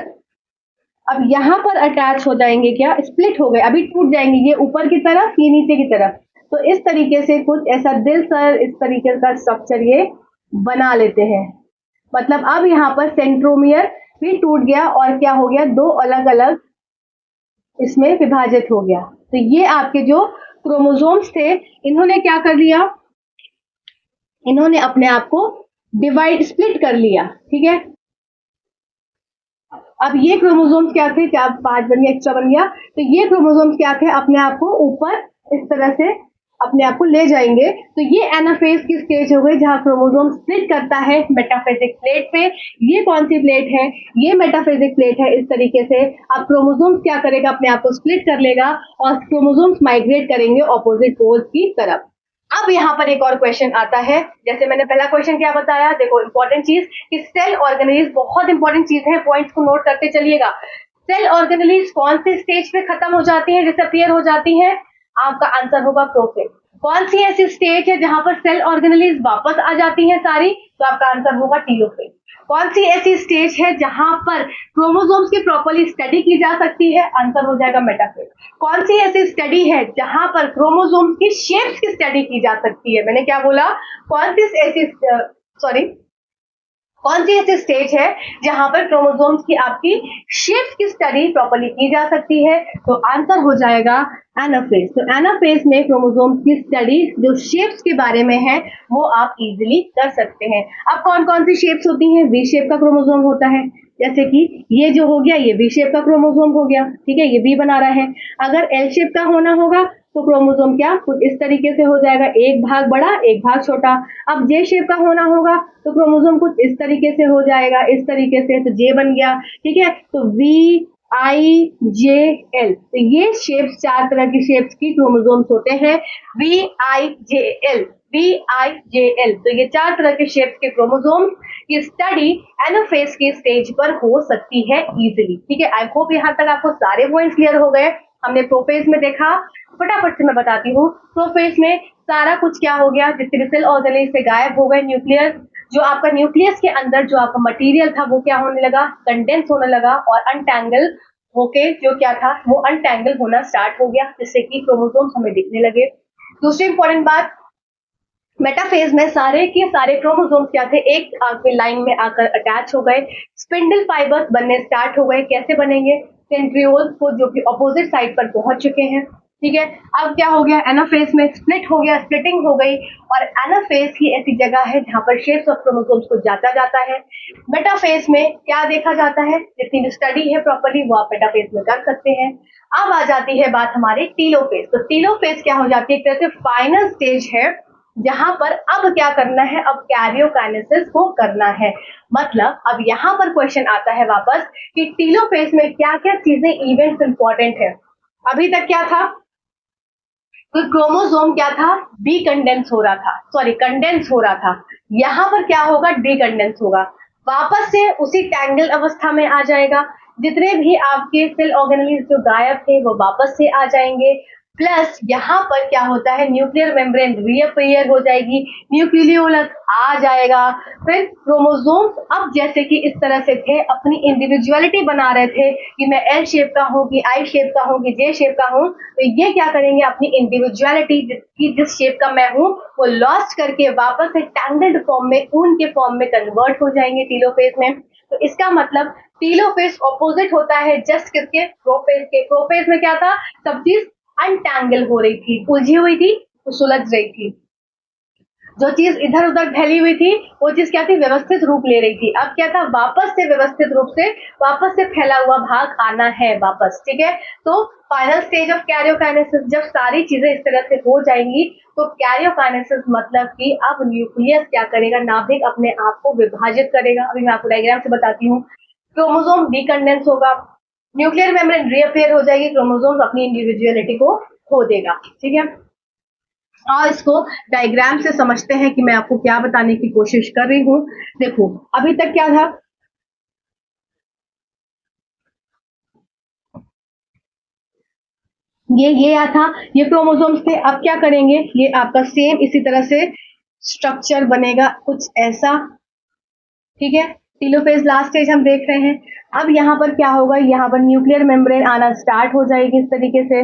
अब यहाँ पर अटैच हो जाएंगे, क्या स्प्लिट हो गए, अभी टूट जाएंगे, ये ऊपर की तरफ, ये नीचे की तरफ। तो इस तरीके से कुछ ऐसा दिल सर इस तरीके का स्ट्रक्चर ये बना लेते हैं। मतलब अब यहाँ पर सेंट्रोमियर भी टूट गया और क्या हो गया, दो अलग अलग इसमें विभाजित हो गया। तो ये आपके जो क्रोमोसोम्स थे, इन्होंने क्या कर लिया, इन्होंने अपने आप को डिवाइड स्प्लिट कर लिया। ठीक है, अब ये क्रोमोसोम्स क्या थे, क्या 5 बन गया, एक्स्ट्रा बन गया। तो ये क्रोमोसोम्स क्या थे, अपने आप को ऊपर इस तरह से अपने आप को ले जाएंगे। तो ये एनाफेज की स्टेज हो गई, जहां क्रोमोसोम स्प्लिट करता है मेटाफेजिक प्लेट पे। ये कौन सी प्लेट है, ये मेटाफेजिक प्लेट है। इस तरीके से अब क्रोमोसोम्स क्या करेगा, अपने आप को स्प्लिट कर लेगा और क्रोमोसोम्स माइग्रेट करेंगे ऑपोजिट पोल्स की तरफ। अब यहाँ पर एक और क्वेश्चन आता है, जैसे मैंने पहला क्वेश्चन क्या बताया, देखो इंपॉर्टेंट चीज कि सेल ऑर्गेनेलीज बहुत इंपॉर्टेंट चीज है, पॉइंट्स को नोट करते चलिएगा। सेल ऑर्गेनेलीज कौन सी स्टेज पे खत्म हो जाती है, डिसअपियर हो जाती है, आपका आंसर होगा प्रोफेज। कौन सी ऐसी स्टेज है जहां पर सेल ऑर्गेनेलीज वापस आ जाती हैं सारी, तो आपका आंसर होगा टीलोफेज। कौन सी ऐसी स्टेज है जहां पर क्रोमोसोम्स की प्रॉपर्ली स्टडी की जा सकती है, आंसर हो जाएगा मेटाफेज। कौन सी ऐसी स्टडी है जहां पर क्रोमोसोम्स की शेप्स की स्टडी की जा सकती है, मैंने क्या बोला, कौन सी ऐसी कौन सी ऐसी स्टेज है जहां पर क्रोमोसोम्स की आपकी शेप्स की स्टडी प्रॉपर्ली की जा सकती है, तो आंसर हो जाएगा एनाफेज। तो एनाफेज में क्रोमोसोम्स की स्टडी जो शेप्स के बारे में है वो आप इजीली कर सकते हैं। अब कौन कौन सी शेप्स होती हैं, वी शेप का क्रोमोसोम होता है, जैसे कि ये जो हो गया, ये वी शेप का क्रोमोसोम हो गया। ठीक है, ये वी बना रहा है। अगर एल शेप का होना होगा तो क्रोमोसोम क्या कुछ इस तरीके से हो जाएगा, एक भाग बड़ा एक भाग छोटा। अब जे शेप का होना होगा तो क्रोमोसोम कुछ इस तरीके से हो जाएगा, इस तरीके से, तो जे बन गया। ठीक है, तो वी आई जे एल, तो ये शेप्स, 4 तरह की शेप्स की क्रोमोसोम्स होते हैं, V I J L, V I J L. तो ये 4 तरह के शेप्स के क्रोमोसोम्स की स्टडी एनाफेज की स्टेज पर हो सकती है इजीली। ठीक है, आई होप यहाँ तक आपको सारे पॉइंट्स क्लियर हो गए। हमने प्रोफेज में देखा, फटाफट से मैं बताती हूँ। प्रोफेज में सारा कुछ क्या हो गया, जितने सेल ऑर्गेनेल से गायब हो गए, न्यूक्लियस, जो आपका न्यूक्लियस के अंदर जो आपका मटेरियल था वो क्या होने लगा, कंडेंस होने लगा और अनटैंगल होके जो क्या था वो अनटैंगल होना स्टार्ट हो गया, जिससे कि क्रोमोसोम्स हमें दिखने लगे। दूसरी इंपॉर्टेंट बात, मेटाफेज में सारे के सारे क्रोमोसोम्स क्या थे, एक आपके लाइन में आकर अटैच हो गए, स्पिंडल फाइबर्स बनने स्टार्ट हो गए। कैसे बनेंगे, सेंट्रियोल्स को जो कि अपोजिट साइड पर पहुंच चुके हैं। ठीक है, अब क्या हो गया, एनाफेज में स्प्लिट हो गया, स्प्लिटिंग हो गई, और एनाफेज ही ऐसी जगह है जहां पर शेप्स ऑफ क्रोमोसोम्स को जांचा जाता है। मेटाफेज में क्या देखा जाता है, जितनी भी स्टडी है प्रॉपर्ली वो आप मेटाफेज में कर सकते हैं। अब आ जाती है बात हमारे टीलोफेज। तो टीलोफेज क्या हो जाती है, एक तरह से फाइनल स्टेज है जहां पर अब क्या करना है, अब कैरियोकाइनेसिस को करना है। मतलब अब यहां पर क्वेश्चन आता है वापस कि टीलोफेज में क्या क्या चीजें, इवेंट्स इंपॉर्टेंट है। अभी तक क्या था, तो क्रोमोसोम क्या था, डीकंडेंस हो रहा था, सॉरी कंडेंस हो रहा था। यहां पर क्या होगा, डीकंडेंस होगा, वापस से उसी टैंगल अवस्था में आ जाएगा। जितने भी आपके सेल ऑर्गेनेल्स जो गायब थे वो वापस से आ जाएंगे। प्लस यहाँ पर क्या होता है, न्यूक्लियर मेम्ब्रेन रीअपियर हो जाएगी, न्यूक्लियोलस आ जाएगा, फिर क्रोमोसोम्स अब जैसे कि इस तरह से थे अपनी इंडिविजुअलिटी बना रहे थे कि मैं एल शेप का हूँ कि आई शेप का हूँ कि जे शेप का हूँ, तो ये क्या करेंगे अपनी इंडिविजुअलिटी की जिस शेप का मैं हूँ वो लॉस्ट करके वापस से टैंगल्ड फॉर्म में, ऊन के फॉर्म में कन्वर्ट हो जाएंगे टीलोफेज में। तो इसका मतलब टीलोफेज ऑपोजिट होता है जस्ट किसके, प्रोफेज के। प्रोफेज में क्या था, सब चीज अनटैंगल हो रही थी, उलझी हुई थी, सुलझ रही थी, जो चीज इधर उधर फैली हुई थी वो चीज क्या थी, व्यवस्थित रूप ले रही थी। अब क्या था, वापस से व्यवस्थित रूप से वापस से फैला हुआ भाग आना है वापस, ठीक है। तो फाइनल स्टेज ऑफ कैरियोकाइनेसिस, जब सारी चीजें इस तरह से हो जाएंगी तो कैरियोकाइनेसिस मतलब कि अब न्यूक्लियस क्या करेगा, नाभिक अपने आप को विभाजित करेगा। अभी मैं आपको डायग्राम से बताती हूँ। क्रोमोसोम डीकंडेंस होगा, न्यूक्लियर मेम्ब्रेन रीअपियर हो जाएगी, क्रोमोसोम अपनी इंडिविजुअलिटी को खो देगा, ठीक है। और इसको डायग्राम से समझते हैं कि मैं आपको क्या बताने की कोशिश कर रही हूँ। देखो अभी तक क्या था, ये या था, ये क्रोमोसोम्स थे। अब क्या करेंगे, ये आपका सेम इसी तरह से स्ट्रक्चर बनेगा कुछ ऐसा, ठीक है। टीलोफेज लास्ट स्टेज हम देख रहे हैं। अब यहाँ पर क्या होगा, यहाँ पर न्यूक्लियर मेम्ब्रेन आना स्टार्ट हो जाएगी इस तरीके से,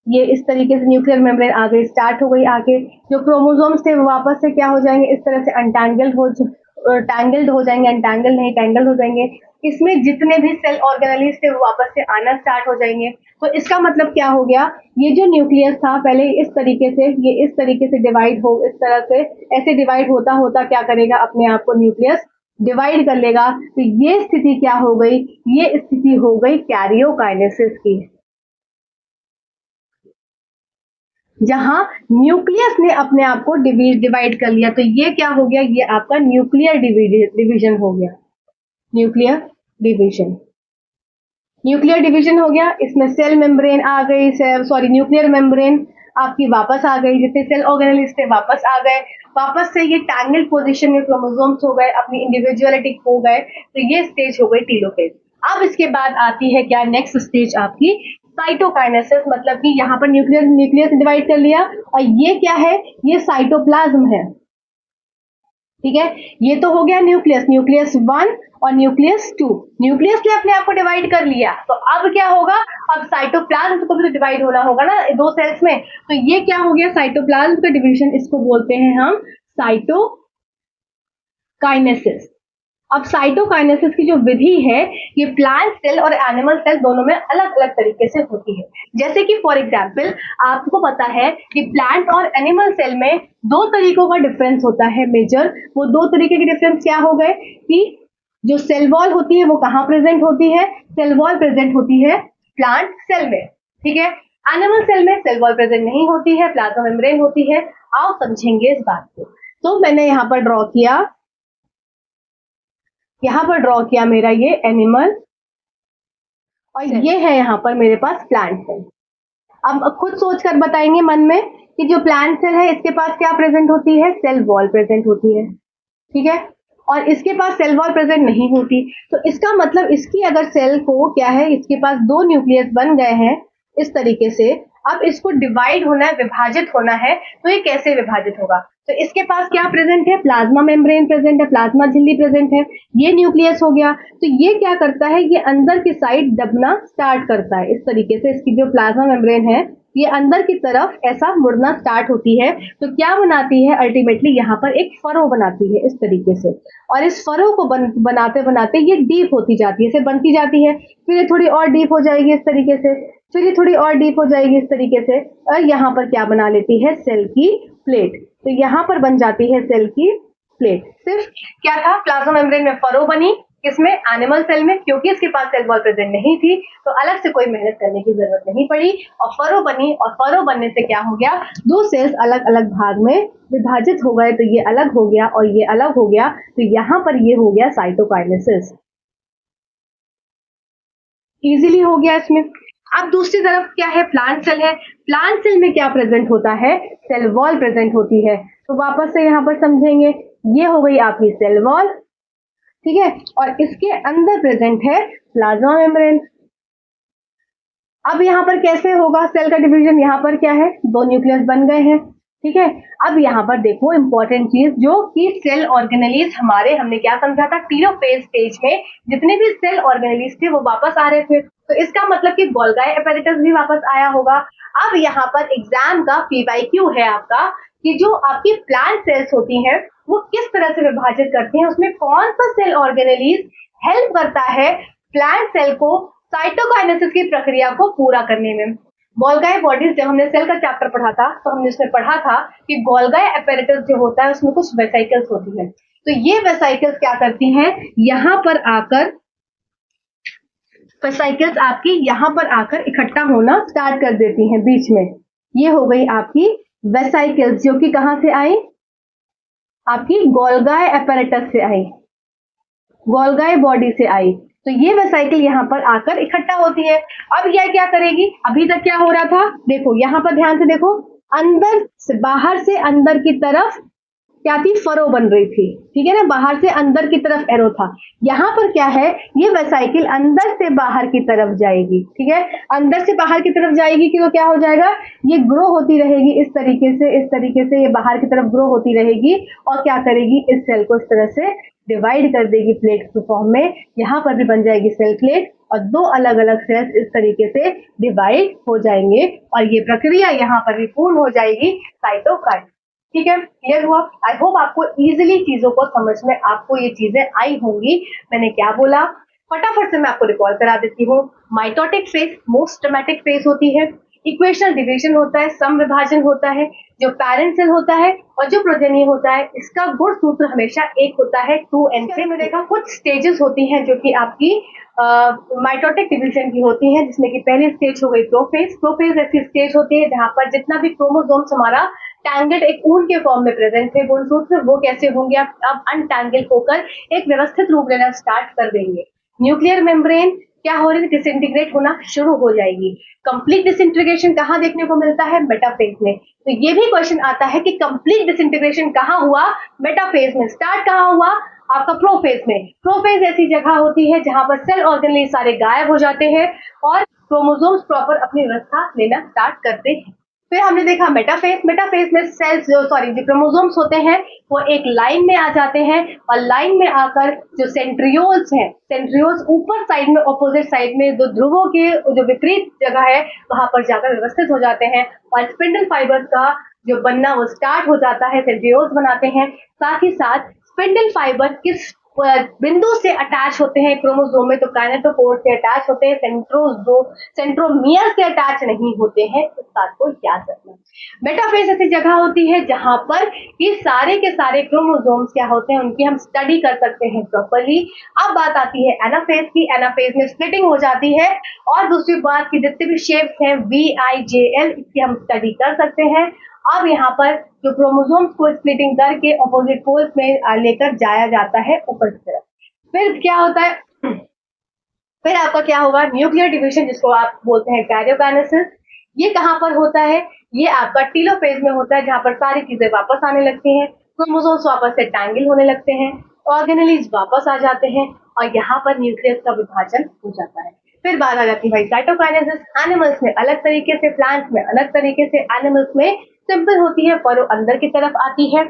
ये इस तरीके से न्यूक्लियर मेम्ब्रेन आ गई, स्टार्ट हो गई आके, जो क्रोमोसोम्स थे वो वापस से क्या हो जाएंगे, इस तरह से अनटैंगल्ड हो टैंगल्ड हो जाएंगे, अनटैंगल नहीं टैंगल हो जाएंगे। इसमें जितने भी सेल ऑर्गेनेलिस थे वो वापस से आना स्टार्ट हो जाएंगे। तो इसका मतलब क्या हो गया, ये जो न्यूक्लियस था पहले इस तरीके से, ये इस तरीके से डिवाइड हो, इस तरह से ऐसे डिवाइड होता होता क्या करेगा, अपने आप को न्यूक्लियस डिवाइड कर लेगा। तो ये स्थिति क्या हो गई, ये स्थिति हो गई कैरियोकाइनेसिस की, जहां न्यूक्लियस ने अपने आप को डिवाइड कर लिया। तो ये क्या हो गया, ये आपका न्यूक्लियर डिवीजन हो गया, न्यूक्लियर डिवीजन, न्यूक्लियर डिवीजन हो गया। इसमें सेल मेम्ब्रेन आ गई, सॉरी न्यूक्लियर मेम्ब्रेन आपकी वापस आ गई, जितने सेल ऑर्गेनेल्स थे वापस आ गए, वापस से ये टैंगल्ड पोजीशन में क्रोमोसोम्स हो गए, अपनी इंडिविजुअलिटी खो गए। तो ये स्टेज हो गई टीलोफेज। अब इसके बाद आती है क्या, नेक्स्ट स्टेज आपकी साइटोकाइनेसिस, मतलब कि यहाँ पर न्यूक्लियस डिवाइड कर लिया, और ये क्या है, ये साइटोप्लाज्म है, ठीक है। ये तो हो गया न्यूक्लियस, न्यूक्लियस 1 और न्यूक्लियस 2, न्यूक्लियस ने अपने आप को डिवाइड कर लिया। तो अब क्या होगा, अब साइटोप्लाज्म को भी तो डिवाइड होना होगा ना दो सेल्स में। तो ये क्या हो गया, साइटोप्लाज्म का डिवीजन, इसको बोलते हैं हम साइटोकाइनेसिस। अब साइटोकाइनेसिस की जो विधि है, ये प्लांट सेल और एनिमल सेल दोनों में अलग अलग तरीके से होती है। जैसे कि फॉर एग्जाम्पल आपको पता है कि प्लांट और एनिमल सेल में दो तरीकों का डिफरेंस होता है मेजर। वो दो तरीके के डिफरेंस क्या हो गए, कि जो सेल वॉल होती है वो कहाँ प्रेजेंट होती है, सेल वॉल प्रेजेंट होती है प्लांट सेल में, ठीक है। एनिमल सेल में सेल वॉल प्रेजेंट नहीं होती है, प्लाज्मा मेम्ब्रेन होती है। आओ समझेंगे इस बात को। तो मैंने यहाँ पर ड्रॉ किया, यहाँ पर ड्रॉ किया मेरा ये एनिमल, और ये है यहाँ पर मेरे पास प्लांट सेल। अब खुद सोच कर बताएंगे मन में कि जो प्लांट सेल है इसके पास क्या प्रेजेंट होती है, सेल वॉल प्रेजेंट होती है, ठीक है। और इसके पास सेल वॉल प्रेजेंट नहीं होती। तो इसका मतलब इसकी अगर सेल को क्या है, इसके पास दो न्यूक्लियस बन गए हैं इस तरीके से, अब इसको डिवाइड होना है, विभाजित होना है। तो ये कैसे विभाजित होगा, तो इसके पास क्या प्रेजेंट है, प्लाज्मा मेम्ब्रेन प्रेजेंट है, प्लाज्मा झिल्ली प्रेजेंट है, ये न्यूक्लियस हो गया। तो ये क्या करता है, ये अंदर की साइड दबना स्टार्ट करता है इस तरीके से, इसकी जो प्लाज्मा मेम्ब्रेन है ये अंदर की तरफ ऐसा मुड़ना स्टार्ट होती है। तो क्या बनाती है, अल्टीमेटली यहाँ पर एक फरो बनाती है इस तरीके से, और इस फरो को बनाते बनाते ये डीप होती जाती है, इसे बनती जाती है, फिर ये थोड़ी और डीप हो जाएगी इस तरीके से, फिर ये थोड़ी और डीप हो जाएगी इस तरीके से, और यहाँ पर क्या बना लेती है, सेल की प्लेट। तो यहाँ पर बन जाती है सेल की प्लेट। सिर्फ क्या था, प्लाज्मा मेम्ब्रेन में फरो बनी, किसमें, एनिमल सेल में, क्योंकि इसके पास सेल वॉल प्रेजेंट नहीं थी तो अलग से कोई मेहनत करने की जरूरत नहीं पड़ी, और फरो बनी, और फरो बनने से क्या हो गया, दो सेल्स अलग अलग भाग में विभाजित हो गए। तो ये अलग हो गया और ये अलग हो गया। तो यहाँ पर ये हो गया साइटोकाइनेसिस, इजीली हो गया इसमें। अब दूसरी तरफ क्या है, प्लांट सेल है, प्लांट सेल में क्या प्रेजेंट होता है, सेल वॉल प्रेजेंट होती है। तो वापस से यहाँ पर समझेंगे, ये हो गई आपकी सेल वॉल, ठीक है, और इसके अंदर प्रेजेंट है प्लाज्मा मेम्ब्रेन, अब यहाँ पर कैसे होगा सेल का डिवीजन, यहाँ पर क्या है, दो न्यूक्लियस बन गए हैं, ठीक है। अब यहाँ पर देखो इंपॉर्टेंट चीज, जो कि सेल ऑर्गेनेलीज हमारे, हमने क्या समझा था, टीलोफेज स्टेज में जितने भी सेल ऑर्गेनेलीज थे वो वापस आ रहे थे, तो इसका मतलब कि गोल्गी एपेरेटस भी वापस आया होगा। अब यहाँ पर एग्जाम का पीवाईक्यू है आपका, कि जो आपकी प्लांट सेल्स होती हैं वो किस तरह से विभाजित करती हैं, उसमें कौन सा सेल ऑर्गेनेलीज हेल्प करता है प्लांट सेल को साइटोकाइनेसिस की प्रक्रिया को पूरा करने में। गोल्गी बॉडीज, जब हमने सेल का चैप्टर पढ़ा था तो हमने उसमें पढ़ा था कि गोल्गी एपेरेटस जो होता है उसमें कुछ वेसिकल्स होती है, तो ये वेसिकल्स क्या करती हैं, यहाँ पर आकर वेसिकल्स आपकी यहाँ पर आकर इकट्ठा होना स्टार्ट कर देती हैं बीच में। ये हो गई आपकी वेसिकल्स, जो कि कहाँ से आई, आपकी गोल्गी एपेरेटस से आई, गोल्गी बॉडी से आई। तो ये वेसिकल यहाँ पर आकर इकट्ठा होती है। अब यह क्या करेगी, अभी तक क्या हो रहा था, देखो यहाँ पर ध्यान से देखो, अंदर से बाहर से अंदर की तरफ क्या थी, फरो बन रही थी, ठीक है ना, बाहर से अंदर की तरफ एरो था। यहाँ पर क्या है, ये वेसिकल अंदर से बाहर की तरफ जाएगी, ठीक है, अंदर से बाहर की तरफ जाएगी कि तो क्या हो जाएगा, ये ग्रो होती रहेगी इस तरीके से ये बाहर की तरफ ग्रो होती रहेगी और क्या करेगी, इस सेल को इस तरह से डिवाइड कर देगी प्लेट के फॉर्म में। यहाँ पर भी बन जाएगी सेल प्लेट और दो अलग अलग सेल्स इस तरीके से डिवाइड हो जाएंगे और ये प्रक्रिया यहाँ पर भी पूर्ण हो जाएगी साइटोकाइन। ठीक है, क्लियर हुआ? आई होप आपको इजीली चीजों को समझ में आपको ये चीजें आई होंगी। मैंने क्या बोला फटाफट से मैं आपको रिकॉल करा देती हूँ। Mitotic phase most dramatic phase होती है, इक्वेशनल डिवीजन होता है, सम विभाजन होता है, जो पेरेंट सेल होता है और जो प्रोजेनी होता है, इसका गुण सूत्र हमेशा एक होता है 2n से। मैंने देखा कुछ स्टेजेस होती हैं जो कि आपकी माइटोटिक डिवीजन की होती हैं, जिसमें कि पहली स्टेज हो गई प्रोफेज। प्रोफेज ऐसी स्टेज होती है जहां पर जितना भी क्रोमोसोम्स हमारा टैंगल्ड एक ऊन के फॉर्म में प्रेजेंट थे गुणसूत्र, वो कैसे होंगे अब अनटैंगल होकर एक व्यवस्थित रूप लेना स्टार्ट कर देंगे। न्यूक्लियर मेम्ब्रेन क्या हो रही है, डिसइंटीग्रेट होना शुरू हो जाएगी। कंप्लीट डिसइंटीग्रेशन कहाँ देखने को मिलता है, मेटाफेज में। तो ये भी क्वेश्चन आता है कि कंप्लीट डिसइंटीग्रेशन कहाँ हुआ, मेटाफेज में। स्टार्ट कहाँ हुआ, आपका प्रोफेज में। प्रोफेज ऐसी जगह होती है जहां पर सेल ऑर्गेनेल सारे गायब हो जाते हैं और क्रोमोसोम्स प्रॉपर अपनी व्यवस्था लेना स्टार्ट करते हैं। फिर हमने देखा मेटाफेज। मेटाफेज में सेल्स जो क्रोमोसोम्स होते हैं वो एक लाइन में आ जाते हैं और लाइन में आकर जो सेंट्रियोल्स हैं, सेंट्रियोल्स ऊपर साइड में ऑपोजिट साइड में दो ध्रुवों के जो विपरीत जगह है वहां पर जाकर व्यवस्थित हो जाते हैं और स्पिंडल फाइबर्स का जो बनना वो स्टार्ट हो जाता है, सेंट्रियोल्स बनाते हैं। साथ ही साथ स्पिंडल फाइबर किस बिंदु से अटैच होते हैं क्रोमोसोम में, तो काइनेटोकोर से अटैच होते हैं, सेंट्रोमियर से अटैच नहीं होते हैं। इस बात को याद रखना। मेटाफेज ऐसी जगह होती है जहां पर ये सारे के सारे क्रोमोसोम्स क्या होते हैं उनकी हम स्टडी कर सकते हैं प्रॉपर्ली। अब बात आती है एनाफेज की। एनाफेज में स्प्लिटिंग हो जाती है और दूसरी बात की जितने भी शेप्स हैं VIJL, इसकी हम स्टडी कर सकते हैं। अब यहाँ पर जो क्रोमोसोम्स को स्प्लिटिंग करके ऑपोजिट पोल्स में लेकर जाया जाता है ऊपर की तरफ। फिर क्या होता है, फिर आपका क्या होगा, न्यूक्लियर डिवीजन, जिसको आप बोलते हैं कैरियोकाइनेसिस। ये कहाँ पर होता है, ये आपका टीलोफेज में होता है जहां पर सारी चीजें वापस आने लगती हैं, क्रोमोसोम्स वापस से टैंगल होने लगते हैं, ऑर्गेनेलीज वापस आ जाते हैं और यहाँ पर न्यूक्लियस का विभाजन हो जाता है। फिर बात आ जाती है भाई साइटोकाइनेसिस। एनिमल्स में अलग तरीके से, प्लांट्स में अलग तरीके से। एनिमल्स में सिंपल होती है, फरो अंदर की तरफ आती है।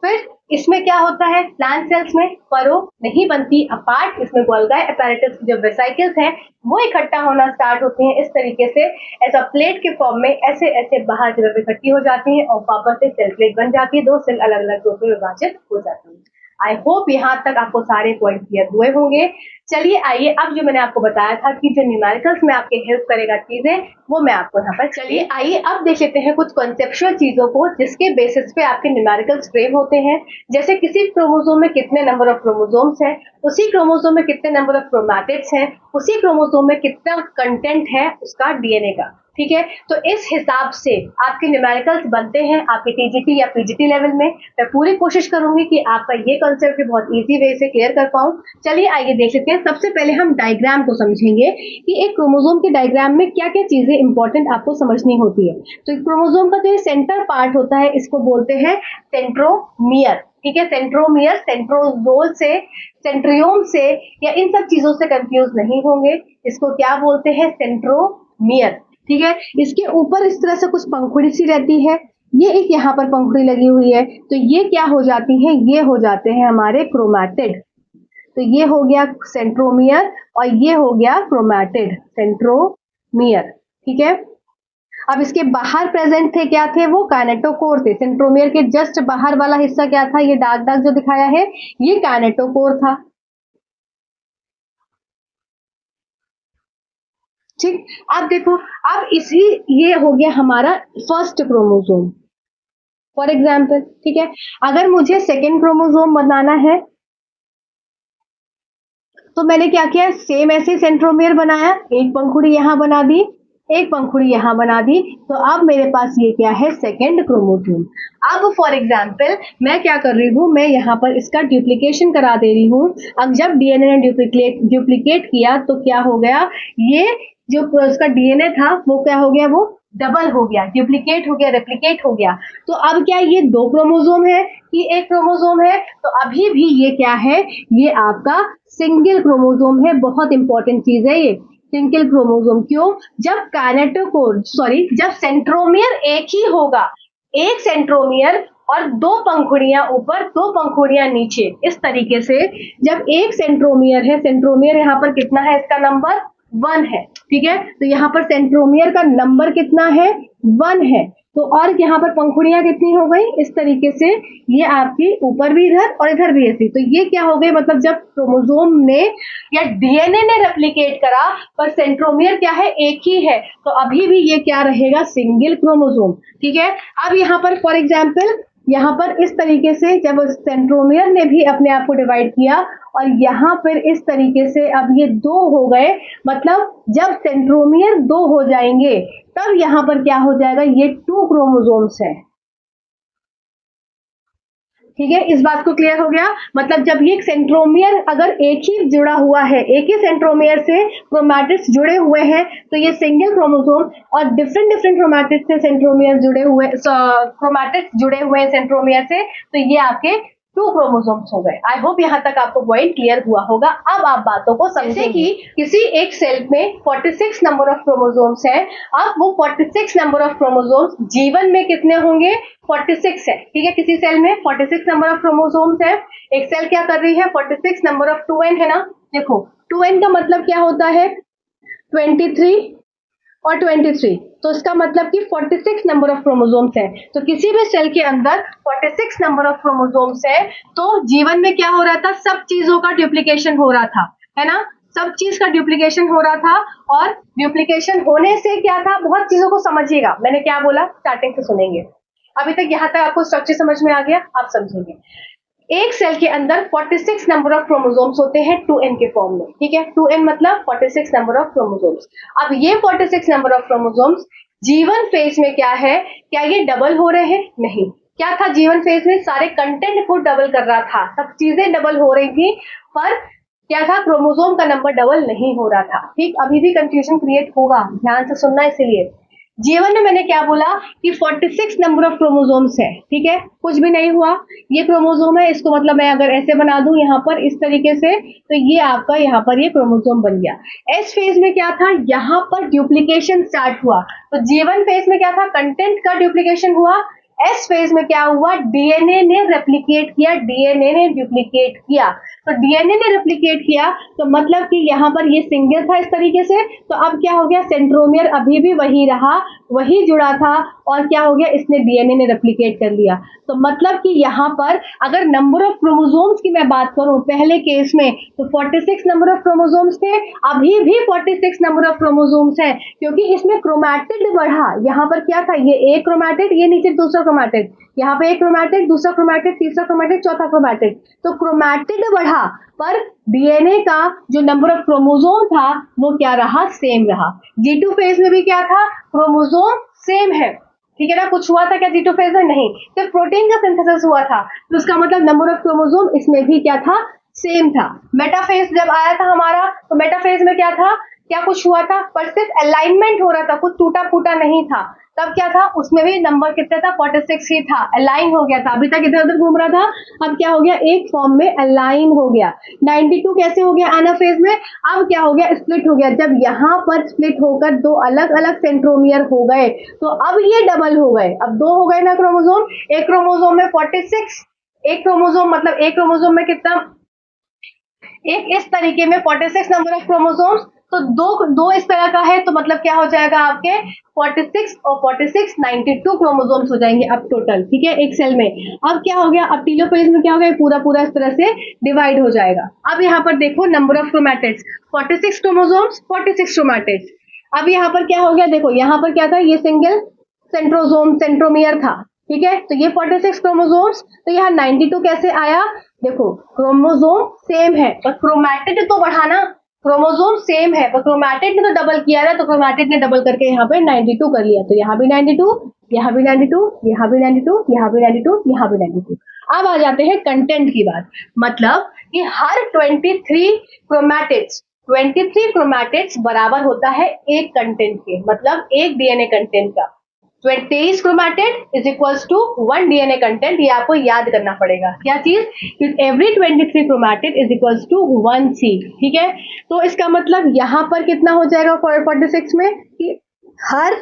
फिर इसमें क्या होता है, प्लांट सेल्स में फरो नहीं बनती, अपार्ट इसमें गोल्गी एपेरेटस की जो वेसिकल्स हैं वो इकट्ठा होना स्टार्ट होती हैं। इस तरीके से ऐसा प्लेट के फॉर्म में ऐसे ऐसे बाहर की तरफ इकट्ठी हो जाती है और वापस से सेल प्लेट बन जाती है, दो सेल अलग अलग ग्रुप में विभाजित हो जाती है। आई होप यहाँ तक आपको सारे पॉइंट क्लियर हुए होंगे। चलिए आइए, अब जो मैंने आपको बताया था कि जो न्यूमेरिकल्स में आपके हेल्प करेगा चीजें, वो मैं आपको यहाँ पर, चलिए आइए अब देख लेते हैं कुछ कॉन्सेप्चुअल चीजों को जिसके बेसिस पे आपके न्यूमेरिकल्स फ्रेम होते हैं। जैसे किसी क्रोमोसोम में कितने नंबर ऑफ क्रोमोसोम्स हैं, उसी क्रोमोसोम में कितने नंबर ऑफ क्रोमैटिड्स हैं, उसी क्रोमोसोम में कितना कंटेंट है उसका DNA का। ठीक है, तो इस हिसाब से आपके न्यूमेरिकल्स बनते हैं आपके TGT या PGT लेवल में। मैं पूरी कोशिश करूंगी कि आपका ये कंसेप्ट बहुत इजी वे से क्लियर कर पाऊं। चलिए आइए देख लेते हैं। सबसे पहले हम डायग्राम को समझेंगे कि एक क्रोमोसोम के डायग्राम में क्या क्या चीजें इंपॉर्टेंट आपको समझनी होती है। तो क्रोमोसोम का जो सेंटर पार्ट होता है इसको बोलते हैं सेंट्रोमियर। ठीक है, सेंट्रोमियर सेंट्रोजोल से, सेंट्रियोम से या इन सब चीजों से कंफ्यूज नहीं होंगे। इसको क्या बोलते हैं, सेंट्रोमियर। सेंट्रोमियर, ठीक है। इसके ऊपर इस तरह से कुछ पंखुड़ी सी रहती है, ये एक यहाँ पर पंखुड़ी लगी हुई है, तो ये क्या हो जाती है, ये हो जाते हैं हमारे क्रोमैटिड। तो ये हो गया सेंट्रोमियर और ये हो गया क्रोमैटिड, सेंट्रोमियर, ठीक है। अब इसके बाहर प्रेजेंट थे, क्या थे वो, काइनेटोकोर थे। सेंट्रोमियर के जस्ट बाहर वाला हिस्सा क्या था, ये दाग दाग जो दिखाया है, ये काइनेटोकोर था, ठीक। अब देखो, अब इसी, ये हो गया हमारा फर्स्ट क्रोमोसोम फॉर एग्जाम्पल, ठीक है। अगर मुझे सेकेंड क्रोमोसोम बनाना है तो मैंने क्या किया, सेम ऐसे सेंट्रोमियर बनाया, एक पंखुड़ी यहां बना दी, एक पंखुड़ी यहां बना दी, तो अब मेरे पास ये क्या है, सेकेंड क्रोमोसोम। अब फॉर एग्जाम्पल मैं क्या कर रही हूं, मैं यहाँ पर इसका डुप्लीकेशन करा दे रही हूँ। अब जब डीएनए ने डुप्लीकेट किया तो क्या हो गया, ये जो उसका डीएनए था वो क्या हो गया, वो डबल हो गया, डुप्लीकेट हो गया, रेप्लिकेट हो गया। तो अब क्या ये दो क्रोमोसोम है कि एक क्रोमोसोम है, तो अभी भी ये क्या है, ये आपका सिंगल क्रोमोसोम है। बहुत इंपॉर्टेंट चीज है ये सिंगल क्रोमोसोम। क्यों, जब काइनेटोकोर जब सेंट्रोमियर एक ही होगा, एक सेंट्रोमियर और दो पंखुड़ियां ऊपर, दो पंखुड़ियां नीचे, इस तरीके से जब एक सेंट्रोमियर है, सेंट्रोमियर यहाँ पर कितना है, इसका नंबर 1 है, ठीक है। तो यहाँ पर सेंट्रोमियर का नंबर कितना है, 1 है। तो और यहाँ पर पंखुड़ियां कितनी हो गई, इस तरीके से ये आपकी ऊपर भी इधर और इधर भी ऐसी। तो ये क्या हो गई, मतलब जब क्रोमोसोम ने या डीएनए ने रेप्लिकेट करा पर सेंट्रोमियर क्या है, एक ही है, तो अभी भी ये क्या रहेगा, सिंगल क्रोमोसोम, ठीक है। अब यहाँ पर फॉर एग्जाम्पल, यहाँ पर इस तरीके से जब सेंट्रोमियर ने भी अपने आप को डिवाइड किया और यहाँ पर इस तरीके से अब ये दो हो गए, मतलब जब सेंट्रोमियर दो हो जाएंगे तब यहाँ पर क्या हो जाएगा, ये 2 क्रोमोसोम्स है, ठीक है। इस बात को क्लियर हो गया, मतलब जब ये सेंट्रोमियर अगर एक ही जुड़ा हुआ है, एक ही सेंट्रोमियर से क्रोमैटिड्स जुड़े हुए हैं, तो ये सिंगल क्रोमोसोम, और डिफरेंट डिफरेंट क्रोमैटिड्स से सेंट्रोमियर जुड़े हुए, क्रोमैटिड्स जुड़े हुए हैं सेंट्रोमियर से, तो ये आपके 2 क्रोमोसोम्स हो गए। आई होप यहाँ तक आपको पॉइंट क्लियर हुआ होगा। अब आप बातों को समझे कि किसी एक सेल में 46 नंबर ऑफ क्रोमोसोम्स है। अब वो 46 नंबर ऑफ क्रोमोसोम्स जीवन में कितने होंगे, 46 है, ठीक है। किसी सेल में 46 नंबर ऑफ क्रोमोसोम्स है। एक सेल क्या कर रही है, 46 नंबर ऑफ 2n है ना। देखो 2n का मतलब क्या होता है, 23 और 23, तो इसका मतलब कि 46 नंबर ऑफ क्रोमोसोम्स है। तो किसी भी सेल के अंदर 46 नंबर ऑफ क्रोमोसोम्स है, तो जीवन में क्या हो रहा था, सब चीजों का डुप्लीकेशन हो रहा था, है ना, सब चीज का डुप्लीकेशन हो रहा था। और डुप्लीकेशन होने से क्या था, बहुत चीजों को समझिएगा, मैंने क्या बोला स्टार्टिंग से सुनेंगे। अभी तक यहाँ तक आपको स्ट्रक्चर समझ में आ गया, आप समझेंगे। एक सेल के अंदर 46 नंबर ऑफ क्रोमोसोम्स होते हैं 2n के फॉर्म में, ठीक है। 2n मतलब 46 नंबर ऑफ क्रोमोसोम्स। अब ये 46 नंबर ऑफ क्रोमोसोम्स जीवन फेज में क्या है, क्या ये डबल हो रहे हैं, नहीं। क्या था जीवन फेज में, सारे कंटेंट को डबल कर रहा था, सब चीजें डबल हो रही थी, पर क्या था, क्रोमोसोम का नंबर डबल नहीं हो रहा था, ठीक। अभी भी कंफ्यूजन क्रिएट होगा, ध्यान से सुनना। इसलिए जीवन में मैंने क्या बोला कि 46 नंबर ऑफ क्रोमोसोम्स है, ठीक है, कुछ भी नहीं हुआ। ये क्रोमोसोम है, इसको मतलब मैं अगर ऐसे बना दूं यहाँ पर इस तरीके से, तो ये आपका यहाँ पर ये क्रोमोसोम बन गया। एस फेज में क्या था, यहाँ पर डुप्लीकेशन स्टार्ट हुआ। तो जीवन फेज में क्या था, कंटेंट का डुप्लीकेशन हुआ। एस फेज में क्या हुआ, डीएनए ने रेप्लिकेट किया, डीएनए ने डुप्लीकेट किया। तो डीएनए ने रेप्लिकेट किया तो मतलब कि यहाँ पर ये सिंगल था इस तरीके से, तो अब क्या हो गया, सेंट्रोमियर अभी भी वही रहा, वही जुड़ा था, और क्या हो गया, इसने डीएनए ने रेप्लिकेट कर लिया। तो मतलब कि यहाँ पर अगर नंबर ऑफ क्रोमोसोम्स की मैं बात करूं पहले केस में, तो 46 नंबर ऑफ क्रोमोसोम्स थे, अभी भी 46 नंबर ऑफ क्रोमोसोम्स है, क्योंकि इसमें क्रोमैटिड बढ़ा। यहाँ पर क्या था, ये एक क्रोमैटिड, ये नीचे दूसरा क्रोमैटिड, यहाँ पे एक क्रोमैटिड, दूसरा क्रोमैटिड, तीसरा क्रोमैटिड, चौथा क्रोमैटिड, तो क्रोमैटिड बढ़ा, पर डीएनए का जो नंबर ऑफ क्रोमोसोम था वो क्या रहा, सेम रहा। G2 फेज में भी क्या था, क्रोमोसोम सेम है, ठीक है ना। कुछ हुआ था क्या G2 फेज में, नहीं, सिर्फ प्रोटीन का सिंथेसिस हुआ था, तो उसका मतलब नंबर ऑफ क्रोमोसोम इसमें भी क्या था, सेम था। मेटाफेज जब आया था हमारा, तो मेटाफेज में क्या था, क्या कुछ हुआ था, पर सिर्फ अलाइनमेंट हो रहा था, कुछ टूटा फूटा नहीं था। तब क्या था, उसमें भी नंबर कितना था, 46 ही था, अलाइन हो गया था। अभी तक इधर उधर घूम रहा था, अब क्या हो गया, एक फॉर्म में अलाइन हो गया। 92 कैसे हो गया एनाफेज में, अब क्या हो गया, स्प्लिट हो गया। जब यहाँ पर स्प्लिट होकर दो अलग अलग सेंट्रोमियर हो गए तो अब ये डबल हो गए। अब दो हो गए ना क्रोमोसोम, एक क्रोमोसोम में 46, एक क्रोमोसोम मतलब एक क्रोमोसोम में कितना, एक इस तरीके में 46 नंबर ऑफ क्रोमोसोम्स, तो दो दो इस तरह का है, तो मतलब क्या हो जाएगा आपके 46 और 46 92 क्रोमोसोम्स हो जाएंगे अब टोटल, ठीक है, एक सेल में। अब क्या हो गया, अब टीलोफेज में क्या हो गया, पूरा पूरा इस तरह से डिवाइड हो जाएगा। अब यहाँ पर देखो number of chromatids, 46 chromosomes, 46 chromatids. अब यहाँ पर क्या हो गया, देखो यहाँ पर क्या था, ये सिंगल सेंट्रोसोम सेंट्रोमियर था, ठीक है, तो ये 46 क्रोमोसोम्स, तो यहाँ 92 कैसे आया, देखो क्रोमोसोम सेम है पर क्रोमैटिड तो बढ़ाना, क्रोमोसोम सेम है पर क्रोमैटिड ने तो डबल किया ना, तो क्रोमैटिड ने डबल करके यहाँ पे 92 कर लिया, तो यहाँ भी 92, यहाँ भी 92, यहाँ भी 92, यहाँ भी 92, यहाँ भी 92। अब आ जाते हैं कंटेंट की बात, मतलब कि हर 23 क्रोमैटिड्स बराबर होता है एक कंटेंट के, मतलब एक डीएनए कंटेंट का। 23 chromatid is equals to 1 DNA content, ये आपको याद करना पड़ेगा। क्या चीज, every 23 chromatid is equals to 1 seed, ठीक है। तो इसका मतलब यहाँ पर कितना हो जाएगा 46 में, कि हर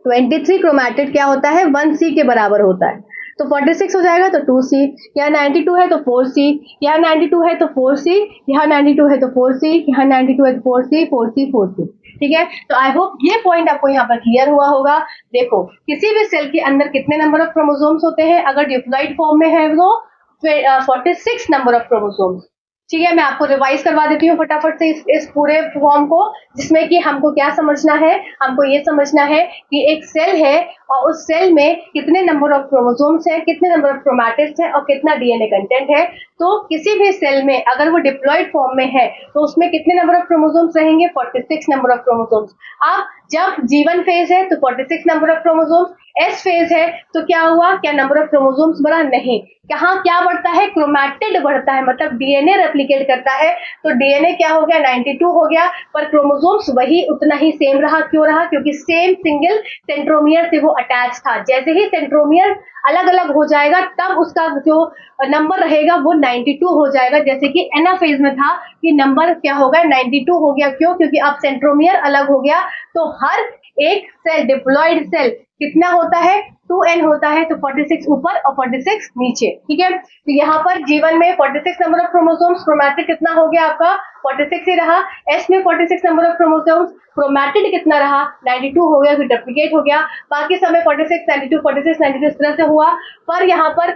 23 क्रोमैटिड क्या होता है, 1 सी के बराबर होता है। तो 46 हो जाएगा तो 2 सी, यहाँ 92 है तो 4 सी, यहाँ 92 है तो 4 सी, यहाँ 92 है तो 4 सी, यहाँ 92 है तो 4 सी, 4 सी, 4 सी, ठीक है। तो आई होप ये पॉइंट आपको यहाँ पर क्लियर हुआ होगा। देखो किसी भी सेल के अंदर कितने नंबर ऑफ क्रोमोसोम्स होते हैं, अगर डिप्लॉइड फॉर्म में है तो 46 नंबर ऑफ क्रोमोसोम्स, ठीक है। मैं आपको रिवाइज करवा देती हूँ फटाफट से इस पूरे फॉर्म को, जिसमें कि हमको क्या समझना है, हमको ये समझना है कि एक सेल है और उस सेल में कितने नंबर ऑफ क्रोमोसोम्स है, कितने नंबर ऑफ क्रोमैटिड्स है और कितना डीएनए कंटेंट है। तो किसी भी सेल में अगर वो डिप्लॉइड फॉर्म में है तो उसमें कितने नंबर ऑफ क्रोमोसोम्स रहेंगे, 46 नंबर ऑफ क्रोमोसोम्स। अब जब G1 फेज है तो 46 number of chromosomes, S phase है तो क्या हुआ, क्या नंबर ऑफ क्रोमोसोम्स बढ़ा, नहीं। कहाँ क्या बढ़ता है, क्रोमैटिड बढ़ता है, मतलब डीएनए रेप्लिकेट करता है, तो डीएनए क्या हो गया 92 हो गया, पर क्रोमोसोम्स वही उतना ही सेम रहा। क्यों रहा, क्योंकि सेम सिंगल सेंट्रोमियर से वो अटैच था। जैसे ही सेंट्रोमियर अलग अलग हो जाएगा तब उसका जो नंबर रहेगा वो 92 हो जाएगा, जैसे कि एनाफेज में था कि नंबर क्या होगा 92 हो गया। क्यों, क्योंकि अब सेंट्रोमियर अलग हो गया, तो हर एक सेल डिप्लॉइड सेल कितना होता है, 2n होता है, तो 46 ऊपर और 46 नीचे, ठीक है। तो यहाँ पर G1 में 46 नंबर ऑफ क्रोमोसोम्स, क्रोमैटिड कितना हो गया आपका 46 ही रहा। S में 46 नंबर ऑफ क्रोमोसोम्स, क्रोमैटिड कितना रहा 92 हो गया, फिर डुप्लीकेट हो गया। बाकी समय 46 92 46 92 इस तरह से हुआ। पर यहाँ पर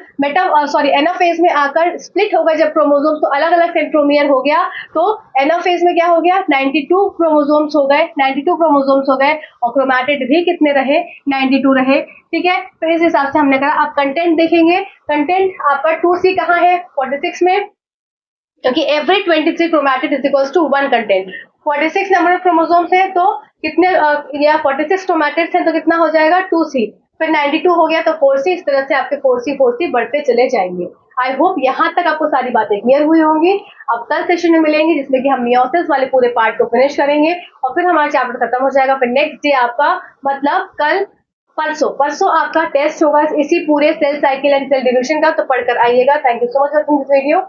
एनाफेज में आकर स्प्लिट हो गए जब क्रोमोसोम्स, तो अलग अलग सेंट्रोमियर हो गया, तो एनाफेज में क्या हो गया 92 क्रोमोसोम्स हो गए, 92 क्रोमोसोम्स हो गए और क्रोमैटिड भी कितने रहे 92 रहे, ठीक है। तो इस हिसाब से हमने कहा। अब कंटेंट देखेंगे, कंटेंट आपका 2C कहाँ है 46 में, क्योंकि every 23 chromatid is equals to 1 content. 46 number of chromosomes है तो कितने या 46 क्रोमैटिड्स हैं तो कितना हो जाएगा 2C, फिर 92 हो गया तो 4C, इस तरह से आपके 4C बढ़ते चले जाएंगे। आई होप यहाँ तक आपको सारी बातें क्लियर हुई होंगी। अब कल सेशन में मिलेंगे जिसमें कि हम मियोसिस वाले पूरे पार्ट को फिनिश करेंगे और फिर हमारा चैप्टर खत्म हो जाएगा। फिर नेक्स्ट डे आपका मतलब कल परसों आपका टेस्ट होगा इसी पूरे cell cycle and cell division का, तो पढ़कर आइएगा। Thank you so much for this video.